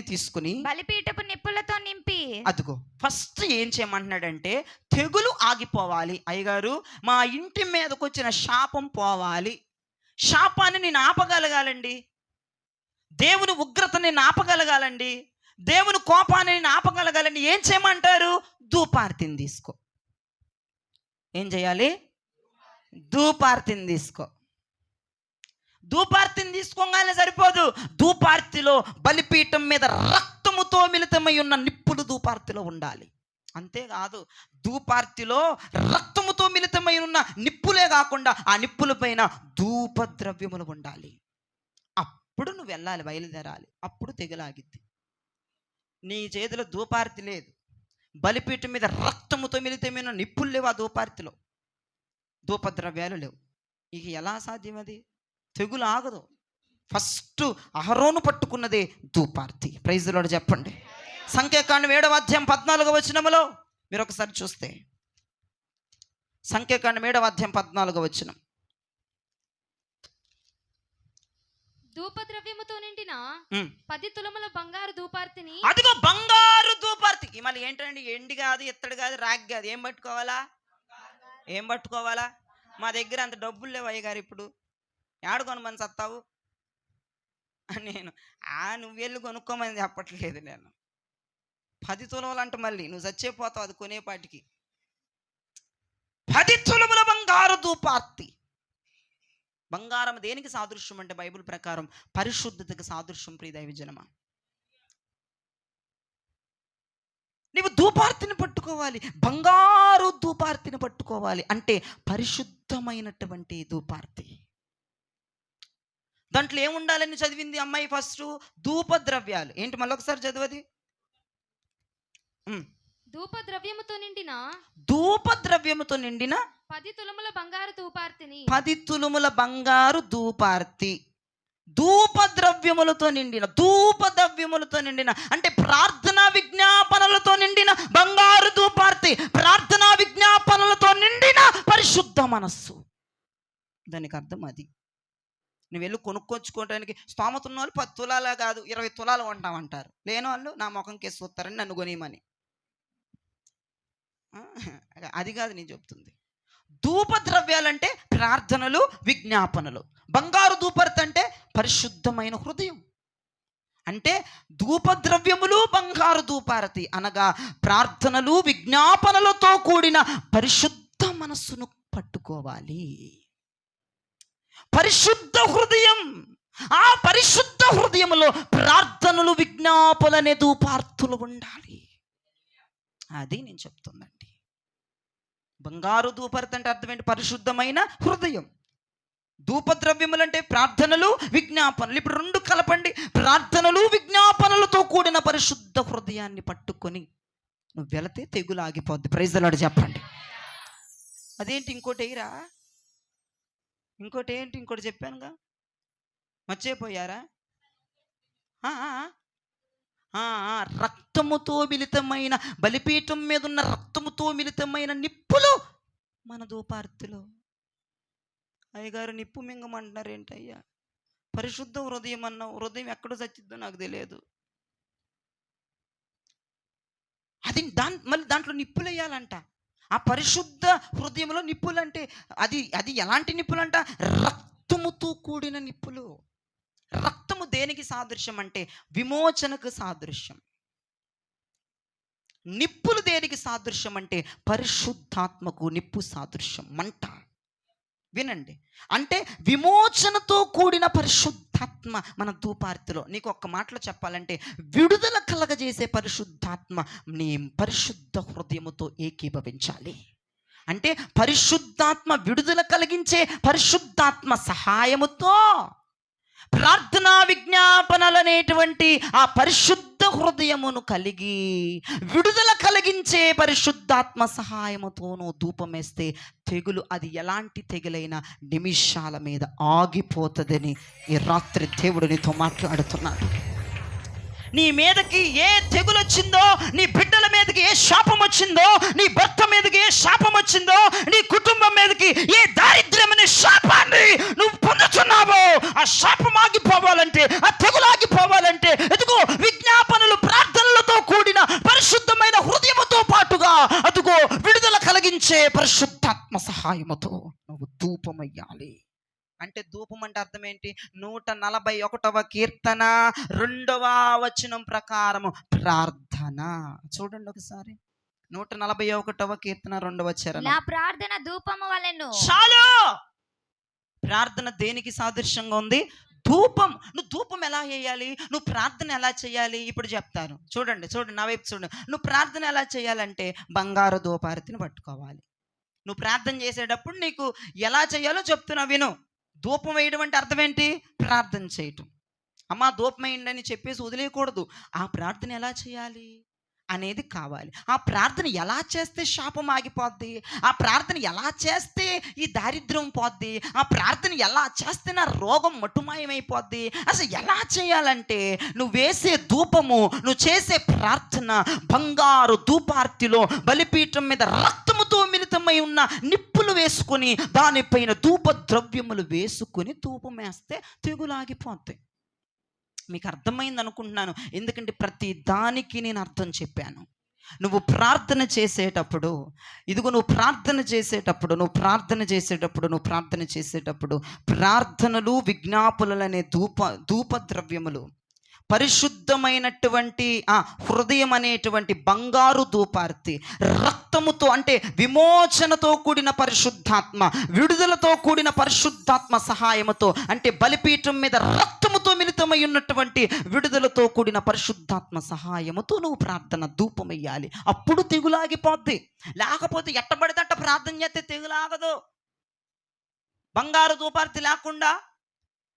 తీసుకొని బలిపీఠపు నిప్పులతో నింపి. అదిగో ఫస్ట్ ఏం చేయమంటున్నాడంటే, తెగులు ఆగిపోవాలి అయ్యగారు, మా ఇంటి మీదకి వచ్చిన శాపం పోవాలి. శాపాన్ని నేను ఆపగలగాలండి, దేవుని ఉగ్రతని నేను ఆపగలగాలండి, దేవుని కోపాన్ని నేను ఆపగలగాలండి. ఏం చేయమంటారు? ధూపార్తిని తీసుకో. ఏం చేయాలి? ధూపార్తిని తీసుకో. ధూపార్తిని తీసుకోగానే సరిపోదు. ధూపార్తిలో బలిపీఠం మీద రక్తముతో మిళితమై ఉన్న నిప్పులు ధూపార్తిలో ఉండాలి. అంతేకాదు, ధూపార్తిలో రక్తముతో మిళితమై ఉన్న నిప్పులే కాకుండా ఆ నిప్పుల పైన ధూపద్రవ్యములు ఉండాలి. అప్పుడు నువ్వు వెళ్ళాలి, బయలుదేరాలి. అప్పుడు తెగులాగిద్ది. నీ చేతిలో ధూపార్తి లేదు, బలిపీఠం మీద రక్తముతో మిళితమైన నిప్పులు లేవు, ఆ ధూపార్తిలో ధూపద్రవ్యాలు లేవు. ఇక ఎలా సాధ్యం? అది తెగులు ఆగదు. ఫస్ట్ అహరోను పట్టుకున్నదే ధూపార్తి. ప్రైజ్ ది లార్డ్ చెప్పండి. సంఖ్యాకాండం 7వ అధ్యాయం 14వ వచనములో మీరు ఒకసారి చూస్తే, సంఖ్యాకాండం 7వ అధ్యాయం 14వ వచనం. ధూపద్రవ్యముతో నిండిన 10 తులముల బంగారు ధూపార్తిని. అదిగో బంగారు ధూపార్తి. మళ్ళీ ఏంటండి? ఎండి కాదు, ఇత్తడి కాదు, రాగి కాదు. ఏం పట్టుకోవాలా? మా దగ్గర అంత డబ్బులు లేవు అయ్యగారు, ఇప్పుడు ఏడుకొనమని సత్తావు. నేను నువ్వు వెళ్ళి కొనుక్కోమని చెప్పట్లేదు. నేను 10 తులములు అంటే మళ్ళీ నువ్వు చచ్చిపోతావు అది కొనేపాటికి. 10 తులముల బంగారు ధూపార్తి. బంగారం దేనికి సాదృశ్యం అంటే బైబిల్ ప్రకారం పరిశుద్ధతకు సాదృశ్యం. ప్రియ దైవజనమా, నీవు ధూపార్తిని పట్టుకోవాలి, బంగారు ధూపార్తిని పట్టుకోవాలి. అంటే పరిశుద్ధమైనటువంటి ధూపార్తి. దాంట్లో ఏముండాలని చదివింది అమ్మాయి? ఫస్ట్ ధూపద్రవ్యాలు. ఏంటి? మళ్ళీ ఒకసారి చదవది. ధూపద్రవ్యముతో నిండిన 10 తులముల బంగారు ధూపార్తిని. 10 తులముల బంగారు ధూపార్తి. ధూపద్రవ్యములతో నిండిన అంటే ప్రార్థనా విజ్ఞాపనలతో నిండిన బంగారు ధూపార్తి. ప్రార్థనా విజ్ఞాపనలతో నిండిన పరిశుద్ధ మనస్సు. దానికి అర్థం అది. నువ్వు వెళ్ళి కొనుక్కొచ్చుకోవడానికి స్తోమత ఉన్న వాళ్ళు 10 తులాల కాదు 20 తులాలు కొంటామంటారు. లేని వాళ్ళు నా ముఖం కేసు చూస్తారని నన్ను కొనియమని. అది కాదు నేను చెప్తుంది. ధూపద్రవ్యాలంటే ప్రార్థనలు, విజ్ఞాపనలు. బంగారు ధూపార్తి అంటే పరిశుద్ధమైన హృదయం. అంటే ధూపద్రవ్యములు బంగారు ధూపార్తి అనగా ప్రార్థనలు, విజ్ఞాపనలతో కూడిన పరిశుద్ధ మనస్సును పట్టుకోవాలి. పరిశుద్ధ హృదయం. ఆ పరిశుద్ధ హృదయంలో ప్రార్థనలు, విజ్ఞాపనలనే ధూపార్తులు ఉండాలి. అది నేను చెప్తుందండి. బంగారు ధూపార్తి అంటే అర్థం ఏంటి? పరిశుద్ధమైన హృదయం. ధూపద్రవ్యములు అంటే ప్రార్థనలు, విజ్ఞాపనలు. ఇప్పుడు రెండు కలపండి. ప్రార్థనలు, విజ్ఞాపనలతో కూడిన పరిశుద్ధ హృదయాన్ని పట్టుకొని నువ్వు వెళితే తెగులు ఆగిపోద్ది. ప్రైజ్ ది లార్డ్ చెప్పండి. అదేంటి? ఇంకోటి చెప్పానుగా, మర్చిపోయారా? రక్తముతో మిళితమైన బలిపీఠం మీద ఉన్న రక్తముతో మిళితమైన నిప్పులు మన ధూపార్తిలో. అయ్యగారు నిప్పు మింగమంటున్నారు ఏంటయ్యా? పరిశుద్ధ హృదయం అన్నావు, హృదయం ఎక్కడ చచ్చిద్దో నాకు తెలియదు. అది మళ్ళీ దాంట్లో నిప్పులు వేయాలంట. ఆ పరిశుద్ధ హృదయంలో నిప్పులు అంటే అది ఎలాంటి నిప్పులు అంట? రక్తముతో కూడిన నిప్పులు. రక్తము దేనికి సాదృశ్యం అంటే విమోచనకు సాదృశ్యం. నిప్పులు దేనికి సాదృశ్యం అంటే పరిశుద్ధాత్మకు నిప్పు సాదృశ్యం, మంట. వినండి, అంటే విమోచనతో కూడిన పరిశుద్ధాత్మ మన ధూపార్తిలో. నీకు ఒక్క మాటలో చెప్పాలంటే విడుదల కలగజేసే పరిశుద్ధాత్మ నీ పరిశుద్ధ హృదయముతో ఏకీభవించాలి. అంటే పరిశుద్ధాత్మ విడుదల కలిగించే పరిశుద్ధాత్మ సహాయముతో ప్రార్థనా విజ్ఞాపనలు అనేటువంటి ఆ పరిశుద్ధ హృదయమును కలిగి విడుదల కలిగించే పరిశుద్ధాత్మ సహాయముతోనూ ధూపమేస్తే తెగులు, అది ఎలాంటి తెగులైనా నిమిషాల మీద ఆగిపోతుందని ఈ రాత్రి దేవుడు నీతో మాట్లాడుతున్నాడు. నీ మీదకి ఏ తెగులు వచ్చిందో, నీ బిడ్డల మీదకి ఏ శాపం వచ్చిందో, నీ భర్త మీదకి ఏ శాపం వచ్చిందో, నీ కుటుంబం మీదకి ఏ దారిద్ర్యం అనే శాపాన్ని నువ్వు పొందుతున్నావో, ఆ శాపం ఆగిపోవాలంటే, ఆ తెగులు ఆగిపోవాలంటే ఎదుగో విజ్ఞాపనలు, ప్రార్థనలతో కూడిన పరిశుద్ధమైన హృదయముతో పాటుగా అదుగో విడుదల కలిగించే పరిశుద్ధాత్మ సహాయముతో నువ్వు ధూపమయ్యాలి. అంటే ధూపం అంటే అర్థం ఏంటి? 141వ కీర్తన 2వ వచనం ప్రకారము ప్రార్థన. చూడండి ఒకసారి, 141వ కీర్తన 2వ చరణం. నా ప్రార్థన ధూపము వలెను. చాలు. ప్రార్థన దేనికి సాదృశ్యంగా ఉంది? ధూపం. నువ్వు ధూపం ఎలా చేయాలి, నువ్వు ప్రార్థన ఎలా చేయాలి ఇప్పుడు చెప్తాను. చూడండి నా వైపు చూడండి. నువ్వు ప్రార్థన ఎలా చేయాలంటే బంగారు ధూపారతిని పట్టుకోవాలి. నువ్వు ప్రార్థన చేసేటప్పుడు నీకు ఎలా చేయాలో చెప్తున్నా విను. ధూపం వేయడం అంటే అర్థం ఏంటి? ప్రార్థన చేయటం. అమ్మా ధూపం వేయండి అని చెప్పేసి వదిలేయకూడదు. ఆ ప్రార్థన ఎలా చేయాలి అనేది కావాలి. ఆ ప్రార్థన ఎలా చేస్తే శాపం ఆగిపోద్ది, ఆ ప్రార్థన ఎలా చేస్తే ఈ దారిద్ర్యం పోద్ది, ఆ ప్రార్థన ఎలా చేస్తే నా రోగం మటుమాయమైపోద్ది, అసలు ఎలా చేయాలంటే నువ్వు వేసే ధూపము, నువ్వు చేసే ప్రార్థన బంగారు ధూపార్తిలో బలిపీఠం మీద రక్తముతో మిళితమై ఉన్న నిప్పులు వేసుకొని దానిపైన ధూప ద్రవ్యములు వేసుకొని ధూపం వేస్తే తెగులాగిపోతాయి. మీకు అర్థమైంది అనుకుంటున్నాను, ఎందుకంటే ప్రతి దానికి నేను అర్థం చెప్పాను. నువ్వు ప్రార్థన చేసేటప్పుడు ఇదిగో నువ్వు ప్రార్థన చేసేటప్పుడు ప్రార్థనలు, విజ్ఞాపనలు అనే ధూప ద్రవ్యములు, పరిశుద్ధమైనటువంటి హృదయం అనేటువంటి బంగారు ధూపార్తి, రక్తముతో అంటే విమోచనతో కూడిన పరిశుద్ధాత్మ, విడుదలతో కూడిన పరిశుద్ధాత్మ సహాయముతో, అంటే బలిపీఠం మీద రక్తముతో మిళితమై ఉన్నటువంటి విడుదలతో కూడిన పరిశుద్ధాత్మ సహాయముతో నువ్వు ప్రార్థన ధూపమయ్యాలి. అప్పుడు తెగులాగిపోద్ది. లేకపోతే ఎట్టబడితే అట్ట ప్రార్థన చేస్తే తెగులాగదు. బంగారు ధూపార్తి లేకుండా,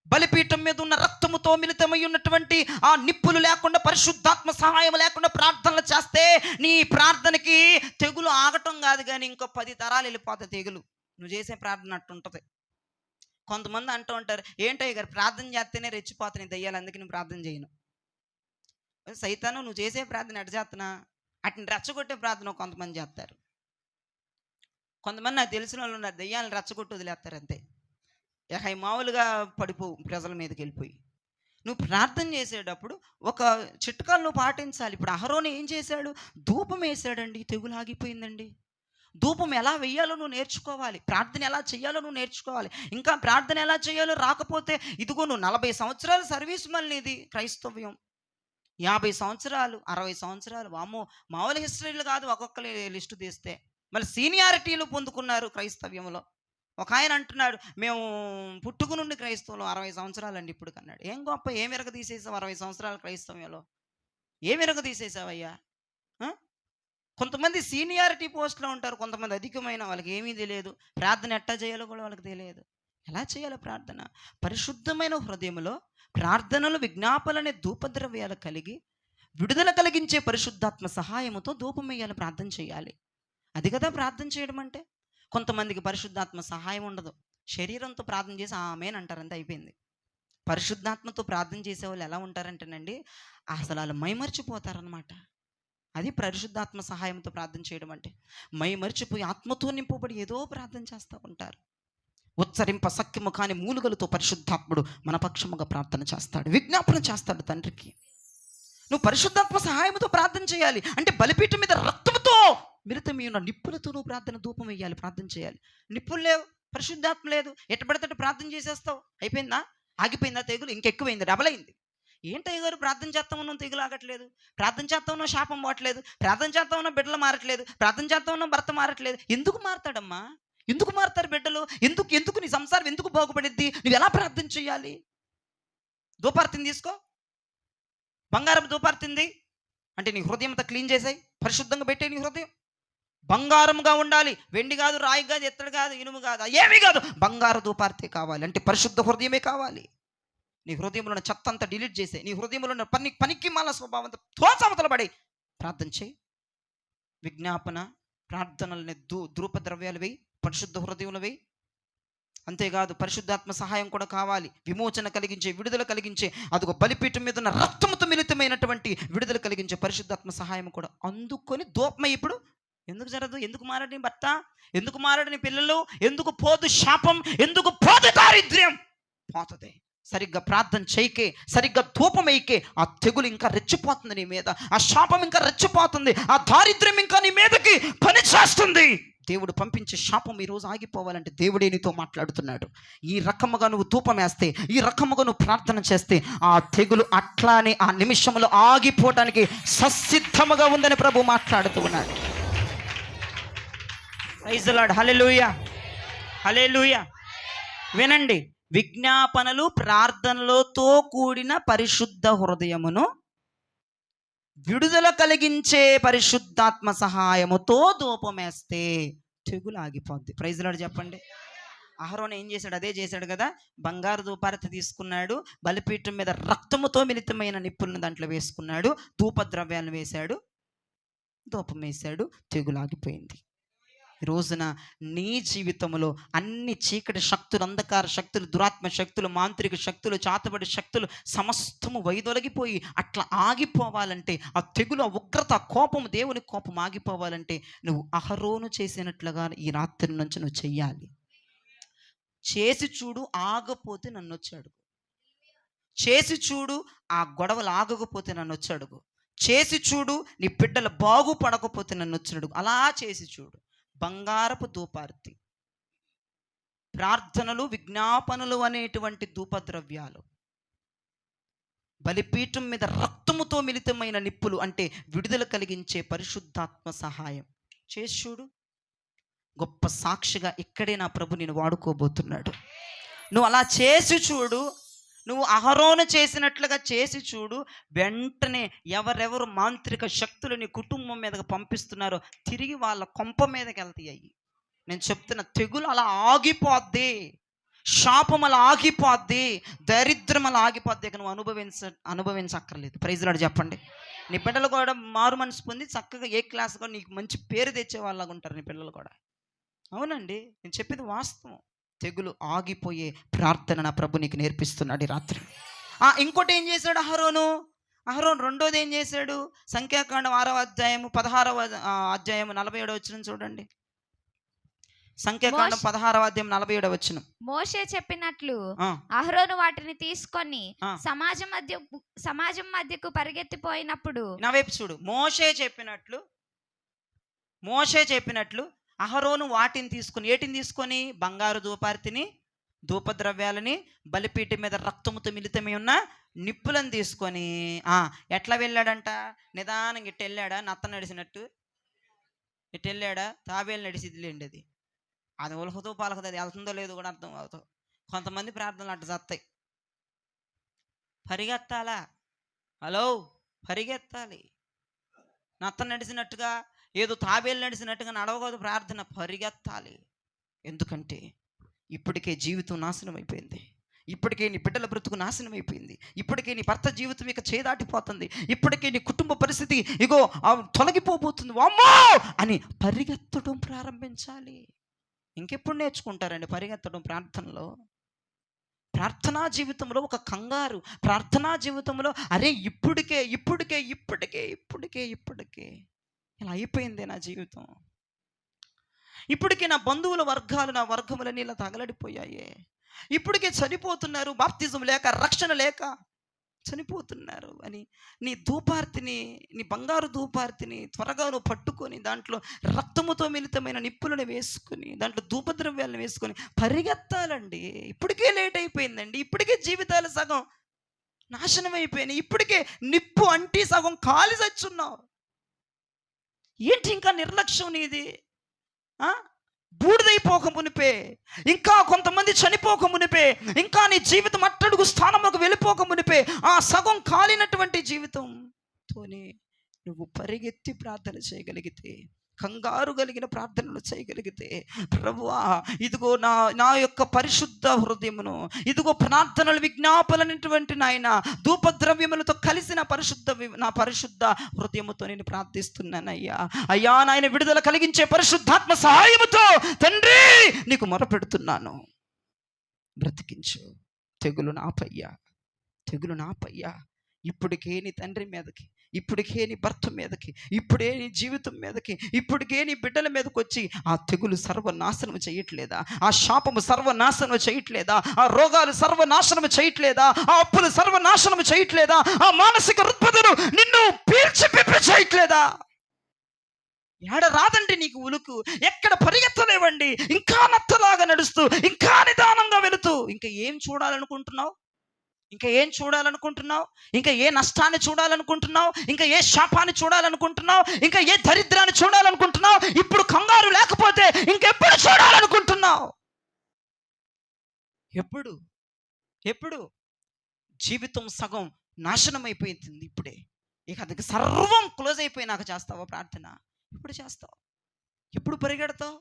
బలిపీఠం మీద ఉన్న రక్తముతో మిళితమై ఉన్నటువంటి ఆ నిప్పులు లేకుండా, పరిశుద్ధాత్మ సహాయం లేకుండా ప్రార్థనలు చేస్తే నీ ప్రార్థనకి తెగులు ఆగటం కాదు కానీ ఇంకో 10 తరాలు వెళ్ళిపోతాయి తెగులు. నువ్వు చేసే ప్రార్థన అట్టుంటుంది. కొంతమంది అంటూ ఉంటారు, ఏంటో గారు ప్రార్థన చేస్తేనే రెచ్చిపోతాను దయ్యాలు, అందుకే నేను ప్రార్థన చేయను. సైతాను నువ్వు చేసే ప్రార్థన ఎట చేస్తున్నా, అట్ని రెచ్చగొట్టే ప్రార్థన కొంతమంది చేస్తారు. కొంతమంది నాకు తెలిసిన వాళ్ళు ఉన్నారు, దయ్యాలను రెచ్చగొట్టి వదిలేస్తారు అంతే. మామూలుగా పడిపోవు ప్రజల మీదకి వెళ్ళిపోయి. నువ్వు ప్రార్థన చేసేటప్పుడు ఒక చిట్కాలు నువ్వు పాటించాలి. ఇప్పుడు అహరోను ఏం చేశాడు? ధూపం వేసాడండి, తెగులు ఆగిపోయిందండి. ధూపం ఎలా వెయ్యాలో నువ్వు నేర్చుకోవాలి. ప్రార్థన ఎలా చేయాలో నువ్వు నేర్చుకోవాలి. ఇంకా ప్రార్థన ఎలా చేయాలో రాకపోతే ఇదిగో నువ్వు 40 సంవత్సరాల సర్వీస్ మళ్ళీ ఇది క్రైస్తవ్యం, 50 సంవత్సరాలు 60 సంవత్సరాలు, వామ్మో మామూలు హిస్టరీలు కాదు, ఒక్కొక్కరి లిస్టు తీస్తే మళ్ళీ సీనియారిటీలు పొందుకున్నారు క్రైస్తవ్యంలో. ఒక ఆయన అంటున్నాడు, మేము పుట్టుకు నుండి క్రైస్తవంలో 60 సంవత్సరాలు అండి ఇప్పుడు కన్నాడు. ఏం గొప్ప, ఏం విరగ తీసేసావు 60 సంవత్సరాల క్రైస్తవ్యంలో, ఏం విరగ తీసేసావయ్యా? కొంతమంది సీనియారిటీ పోస్ట్లో ఉంటారు, కొంతమంది అధికమైన వాళ్ళకి ఏమీ తెలియదు. ప్రార్థన ఎట్టా చేయాలో కూడా వాళ్ళకి తెలియదు. ఎలా చేయాలో ప్రార్థన? పరిశుద్ధమైన హృదయంలో ప్రార్థనలు, విజ్ఞాపనలనే ధూపద్రవ్యాలు కలిగి విడుదల కలిగించే పరిశుద్ధాత్మ సహాయముతో ధూపం వేయాలి, ప్రార్థన చేయాలి. అది కదా ప్రార్థన చేయడం అంటే. కొంతమందికి పరిశుద్ధాత్మ సహాయం ఉండదు, శరీరంతో ప్రార్థన చేసి ఆమేన్ అంటారు, అంతే అయిపోయింది. పరిశుద్ధాత్మతో ప్రార్థన చేసే వాళ్ళు ఎలా ఉంటారంటేనండి, అసలు వాళ్ళు మైమర్చిపోతారనమాట. అది పరిశుద్ధాత్మ సహాయంతో ప్రార్థన చేయడం అంటే. మైమర్చిపోయి ఆత్మతో నింపబడి ఏదో ప్రార్థన చేస్తూ ఉంటారు. ఉచ్చరింప సఖ్యము కాని మూలుగలతో పరిశుద్ధాత్ముడు మన పక్షముగా ప్రార్థన చేస్తాడు, విజ్ఞాపన చేస్తాడు తండ్రికి. నువ్వు పరిశుద్ధాత్మ సహాయంతో ప్రార్థన చేయాలి అంటే బలిపీఠం మీద రక్తంతో మిలితమై ఉన్న నిప్పులతో నువ్వు ప్రార్థన ధూపం వేయాలి, ప్రార్థన చేయాలి. నిప్పులు లేవు, పరిశుద్ధాత్మ లేదు, ఎట్టబడితే ప్రార్థన చేసేస్తావు. అయిపోయిందా? ఆగిపోయిందా తెగులు? ఇంకెక్కువైంది, డబల్ అయింది. ఏంటయ్య గారు ప్రార్థన చేస్తా ఉన్నాం తెగులు ఆగట్లేదు, ప్రార్థన చేస్తా ఉన్నాం శాపం పోవట్లేదు, ప్రార్థన చేస్తా ఉన్నాం బిడ్డలు మారట్లేదు, ప్రార్థన చేస్తా ఉన్నాం భర్త మారట్లేదు. ఎందుకు మారతాడమ్మా? ఎందుకు మారతారు బిడ్డలు? ఎందుకు నీ సంసారం ఎందుకు బాగుపడిద్ది? నువ్వు ఎలా ప్రార్థన చేయాలి? ధూపార్తిని తీసుకో, బంగారం ధూపార్తింది అంటే నీ హృదయం అంతా క్లీన్ చేసాయి, పరిశుద్ధంగా పెట్టే. నీ హృదయం బంగారంగా ఉండాలి, వెండి కాదు, రాయి కాదు, ఎత్తడి కాదు, ఇనుము కాదు, ఏమీ కాదు, బంగారు ధూపార్తే కావాలి. అంటే పరిశుద్ధ హృదయమే కావాలి. నీ హృదయంలో ఉన్న చెత్త అంతా డిలీట్ చేసే, నీ హృదయంలో ఉన్న పనికి మాల స్వభావంతో తోచవతల పడి ప్రార్థన చేయి. విజ్ఞాపన ప్రార్థనలని ధూపద్రవ్యాలు వేయి, పరిశుద్ధ హృదయంలో వేయి. అంతేకాదు పరిశుద్ధాత్మ సహాయం కూడా కావాలి, విమోచన కలిగించే, విడుదల కలిగించే. అదిగో బలిపీఠం మీద ఉన్న రక్తముతో మిళితమైనటువంటి విడుదల కలిగించే పరిశుద్ధాత్మ సహాయం కూడా అందుకొని ధూపమై. ఇప్పుడు ఎందుకు జరగదు? ఎందుకు మారని భర్త? ఎందుకు మారని పిల్లలు? ఎందుకు పోదు శాపం? ఎందుకు పోదు దారిద్ర్యం? పోతుంది. సరిగ్గా ప్రార్థన చేయకే, సరిగ్గా ధూపమైకే ఆ తెగులు ఇంకా రెచ్చిపోతుంది నీ మీద, ఆ శాపం ఇంకా రెచ్చిపోతుంది, ఆ దారిద్ర్యం ఇంకా నీ మీదకి పని చేస్తుంది. దేవుడు పంపించే శాపం ఈరోజు ఆగిపోవాలంటే దేవుడే నీతో మాట్లాడుతున్నాడు. ఈ రకముగా నువ్వు ధూపం వేస్తే, ఈ రకముగా నువ్వు ప్రార్థన చేస్తే ఆ తెగులు అట్లానే ఆ నిమిషంలో ఆగిపోవడానికి ససిద్ధముగా ఉందని ప్రభు మాట్లాడుతూ ఉన్నాడు. Praise the Lord. Hallelujah, hallelujah. వినండి, విజ్ఞాపనలు ప్రార్థనలతో కూడిన పరిశుద్ధ హృదయమును విడుదల కలిగించే పరిశుద్ధాత్మ సహాయముతో ధూపమేస్తే తెగులు ఆగిపోద్ది. ప్రైజ్ ది లార్డ్ చెప్పండి. అహరోను ఏం చేశాడు? అదే చేశాడు కదా. బంగారు ధూపారతి తీసుకున్నాడు, బలిపీఠం మీద రక్తముతో మిళితమైన నిప్పులను దాంట్లో వేసుకున్నాడు, ధూపద్రవ్యాలను వేశాడు, ధూపం వేశాడు, తెగులు ఆగిపోయింది. ఈ రోజున నీ జీవితంలో అన్ని చీకటి శక్తులు, అంధకార శక్తులు, దురాత్మ శక్తులు, మాంత్రిక శక్తులు, చాతబడి శక్తులు సమస్తము వైదొలగిపోయి అట్లా ఆగిపోవాలంటే, ఆ తెగులు, ఆ ఉగ్రత, ఆ కోపము, దేవుని కోపం ఆగిపోవాలంటే నువ్వు అహరోను చేసినట్లుగా ఈ రాత్రి నుంచి నువ్వు చెయ్యాలి. చేసి చూడు, ఆగపోతే నన్ను వచ్చి అడుగు. చేసి చూడు, ఆ గొడవలు ఆగకపోతే నన్ను వచ్చి అడుగు. చేసి చూడు, నీ బిడ్డలు బాగుపడకపోతే నన్ను వచ్చి అడుగు. అలా చేసి చూడు. బంగారపు ధూపార్తి, ప్రార్థనలు, విజ్ఞాపనలు అనేటువంటి ధూపద్రవ్యాలు, బలిపీఠం మీద రక్తముతో మిళితమైన నిప్పులు అంటే విడుదల కలిగించే పరిశుద్ధాత్మ సహాయం చేసి చూడు. గొప్ప సాక్షిగా ఇక్కడే నా ప్రభు నేను వాడుకోబోతున్నాడు. నువ్వు అలా చేసి చూడు, నువ్వు అహరోను చేసినట్లుగా చేసి చూడు. వెంటనే ఎవరెవరు మాంత్రిక శక్తులు నీ కుటుంబం మీదకి పంపిస్తున్నారో తిరిగి వాళ్ళ కొంప మీదకి వెళ్తాయి. నేను చెప్తున్న తెగులు అలా ఆగిపోద్ది, శాపం అలా ఆగిపోద్ది, దరిద్రం అలా ఆగిపోద్ది. నువ్వు అనుభవించక్కర్లేదు. ప్రైజ్ ది లార్డ్ చెప్పండి. నీ పిల్లలు కూడా మారు మనసు పొంది చక్కగా ఏ క్లాస్ కూడా నీకు మంచి పేరు తెచ్చే వాళ్ళగా ఉంటారు నీ పిల్లలు కూడా. అవునండి, నేను చెప్పేది వాస్తవం. తెగులు ఆగిపోయే ప్రార్థన నా ప్రభు నీకు నేర్పిస్తున్నాడు ఈ రాత్రి. ఇంకోటి ఏం చేశాడు అహరోను? రెండోది ఏం చేశాడు? సంఖ్యాకాండం 6వ అధ్యాయము 16వ అధ్యాయము 47వ వచనం చూడండి. సంఖ్యాకాండం 16వ అధ్యాయం 47వ వచనం. మోషే చెప్పినట్లు అహరోను వాటిని తీసుకొని సమాజం మధ్యకు పరిగెత్తిపోయినప్పుడు. నా వైపు చూడు. మోషే చెప్పినట్లు అహరోను వాటిని తీసుకొని, ఏటిని తీసుకొని? బంగారు ధూపార్తిని, ధూపద్రవ్యాలని, బలిపీఠం మీద రక్తముతో మిళితమై ఉన్న నిప్పులను తీసుకొని ఎట్లా వెళ్ళాడంట? నిదానంగా ఇట్టు వెళ్ళాడా? నత్త నడిచినట్టు ఇట్టు వెళ్ళాడా? తాబేలు నడిచిదిలేండి. అది ఉలకతో పలకదు, అది వెళ్తుందో లేదో కూడా అర్థం అవుతావు. కొంతమంది ప్రార్థనలు అట్ట చస్తాయి. పరిగెత్తాలా? హలో, పరిగెత్తాలి. నత్త నడిచినట్టుగా, ఏదో తాబేలు నడిచినట్టుగా నడవకూడదు ప్రార్థన, పరిగెత్తాలి. ఎందుకంటే ఇప్పటికే జీవితం నాశనం అయిపోయింది, ఇప్పటికే నీ బిడ్డల బ్రతుకు నాశనం అయిపోయింది, ఇప్పటికే నీ భర్త జీవితం ఇక చేదాటిపోతుంది, ఇప్పటికే నీ కుటుంబ పరిస్థితి ఇగో తొలగిపోబోతుంది, వామ్మో అని పరిగెత్తడం ప్రారంభించాలి. ఇంకెప్పుడు నేర్చుకుంటారండి పరిగెత్తడం ప్రార్థనలో? ప్రార్థనా జీవితంలో ఒక కంగారు, ప్రార్థనా జీవితంలో అరే ఇప్పటికే ఇప్పటికే ఇప్పటికే ఇప్పటికే ఇప్పటికే ఇలా అయిపోయిందే నా జీవితం, ఇప్పటికే నా బంధువుల వర్గాలు నా వర్గములన్నీ ఇలా తగలడిపోయాయే, ఇప్పటికే చనిపోతున్నారు, బాప్తిజం లేక రక్షణ లేక చనిపోతున్నారు అని నీ ధూపార్తిని, నీ బంగారు ధూపార్తిని త్వరగా నువ్వు పట్టుకొని దాంట్లో రక్తముతో మిళితమైన నిప్పులను వేసుకుని దాంట్లో ధూపద్రవ్యాలను వేసుకొని పరిగెత్తాలండి. ఇప్పటికే లేట్ అయిపోయిందండి, ఇప్పటికే జీవితాలు సగం నాశనం అయిపోయినాయి, ఇప్పటికే నిప్పు అంటి సగం కాలి చచ్చున్నావు. ఏంటి ఇంకా నిర్లక్ష్యం నీది? బూడిదైపోక మునిపే, ఇంకా కొంతమంది చనిపోక మునిపే, ఇంకా నీ జీవితం అట్టడుగు స్థానంలోకి వెళ్ళిపోక మునిపే ఆ సగం కాలినటువంటి జీవితంతోనే నువ్వు పరిగెత్తి ప్రార్థన చేయగలిగితే, కంగారు కలిగిన ప్రార్థనలు చేయగలిగితే, ప్రభువా ఇదిగో నా యొక్క పరిశుద్ధ హృదయమును, ఇదిగో ప్రార్థనలు విజ్ఞాపనటువంటి నాయన ధూపద్రవ్యములతో కలిసిన నా పరిశుద్ధ హృదయముతో నేను ప్రార్థిస్తున్నానయ్యా. అయ్యా నాయన విడుదల కలిగించే పరిశుద్ధాత్మ సహాయముతో తండ్రి నీకు మొరపెడుతున్నాను, బ్రతికించు, తెగులు నాపయ్యా, తెగులు నాపయ్యా. ఇప్పటికే నీ తండ్రి మీదకి, ఇప్పటికే నీ భర్త మీదకి, ఇప్పుడే నీ జీవితం మీదకి, ఇప్పటికే నీ బిడ్డల మీదకి వచ్చి ఆ తెగులు సర్వనాశనం చేయట్లేదా? ఆ శాపము సర్వనాశనం చేయట్లేదా? ఆ రోగాలు సర్వనాశనం చేయట్లేదా? ఆ అప్పులు సర్వనాశనం చేయట్లేదా? ఆ మానసిక రుగ్మతను నిన్ను పీల్చి పిప్పి చేయట్లేదా? ఏడ రాదండి నీకు ఉలుకు, ఎక్కడ పరిగెత్తలేవండి, ఇంకా నత్తలాగా నడుస్తూ, ఇంకా నిదానంగా వెళుతూ, ఇంకా ఏం చూడాలనుకుంటున్నావు? ఇంకా ఏం చూడాలనుకుంటున్నావు? ఇంకా ఏ నష్టాన్ని చూడాలనుకుంటున్నావు? ఇంకా ఏ శాపాన్ని చూడాలనుకుంటున్నావు? ఇంకా ఏ దరిద్రాన్ని చూడాలనుకుంటున్నావు? ఇప్పుడు కంగారు లేకపోతే ఇంకెప్పుడు చూడాలనుకుంటున్నావు? ఎప్పుడు ఎప్పుడు జీవితం సగం నాశనం అయిపోయింది ఇప్పుడే, ఇక అది సర్వం క్లోజ్ అయిపోయినాక చేస్తావా ప్రార్థన? ఎప్పుడు చేస్తావు? ఎప్పుడు పరిగెడతావు?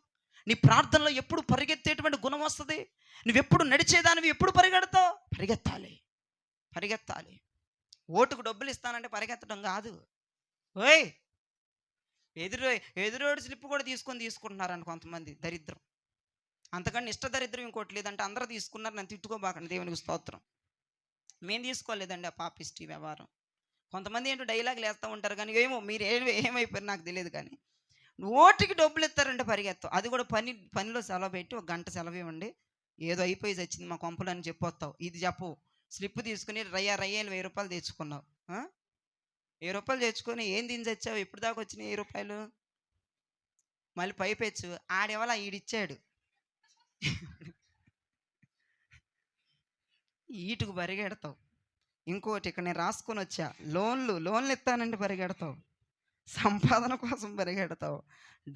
నీ ప్రార్థనలో ఎప్పుడు పరిగెత్తేటువంటి గుణం వస్తుంది? నువ్వెప్పుడు నడిచేదానివి ఎప్పుడు పరిగెడతావు? పరిగెత్తాలి, పరిగెత్తాలి. ఓటుకు డబ్బులు ఇస్తానంటే పరిగెత్తడం కాదు. ఓయ్ ఎదురోడు స్లిప్ కూడా తీసుకుంటున్నారండి కొంతమంది, దరిద్రం. అంతకన్నా ఇష్ట దరిద్రం ఇంకోటి లేదంటే అందరూ తీసుకున్నారు, నన్ను తిట్టుకోబాకండి, దేవునికి స్తోత్రం. మేము తీసుకోలేదండి ఆ పాపిష్టి వ్యవహారం. కొంతమంది ఏంటో డైలాగులు వేస్తూ ఉంటారు, కానీ ఏమో మీరు ఏమైపోయారు నాకు తెలియదు. కానీ ఓటుకి డబ్బులు ఇస్తారంటే పరిగెత్తావు, అది కూడా పనిలో సెలవు పెట్టి 1 గంట సెలవు ఇవ్వండి, ఏదో అయిపోయి వచ్చింది మా కొంపలు అని చెప్పొస్తావు. ఇది చెప్పు, స్లిప్ తీసుకుని రయ్యని 1000 రూపాయలు తెచ్చుకున్నావు, 1000 రూపాయలు తెచ్చుకొని ఏం తిని తెచ్చావు? ఎప్పుడు దాకా వచ్చినాయి 1000 రూపాయలు? మళ్ళీ పైపెచ్చు ఆడేవాళ్ళ ఈడిచ్చాడు, ఈటుకు పరిగెడతావు. ఇంకోటి ఇక్కడ నేను రాసుకొని వచ్చా, లోన్లు ఇస్తానంటే పరిగెడతావు, సంపాదన కోసం పరిగెడతావు,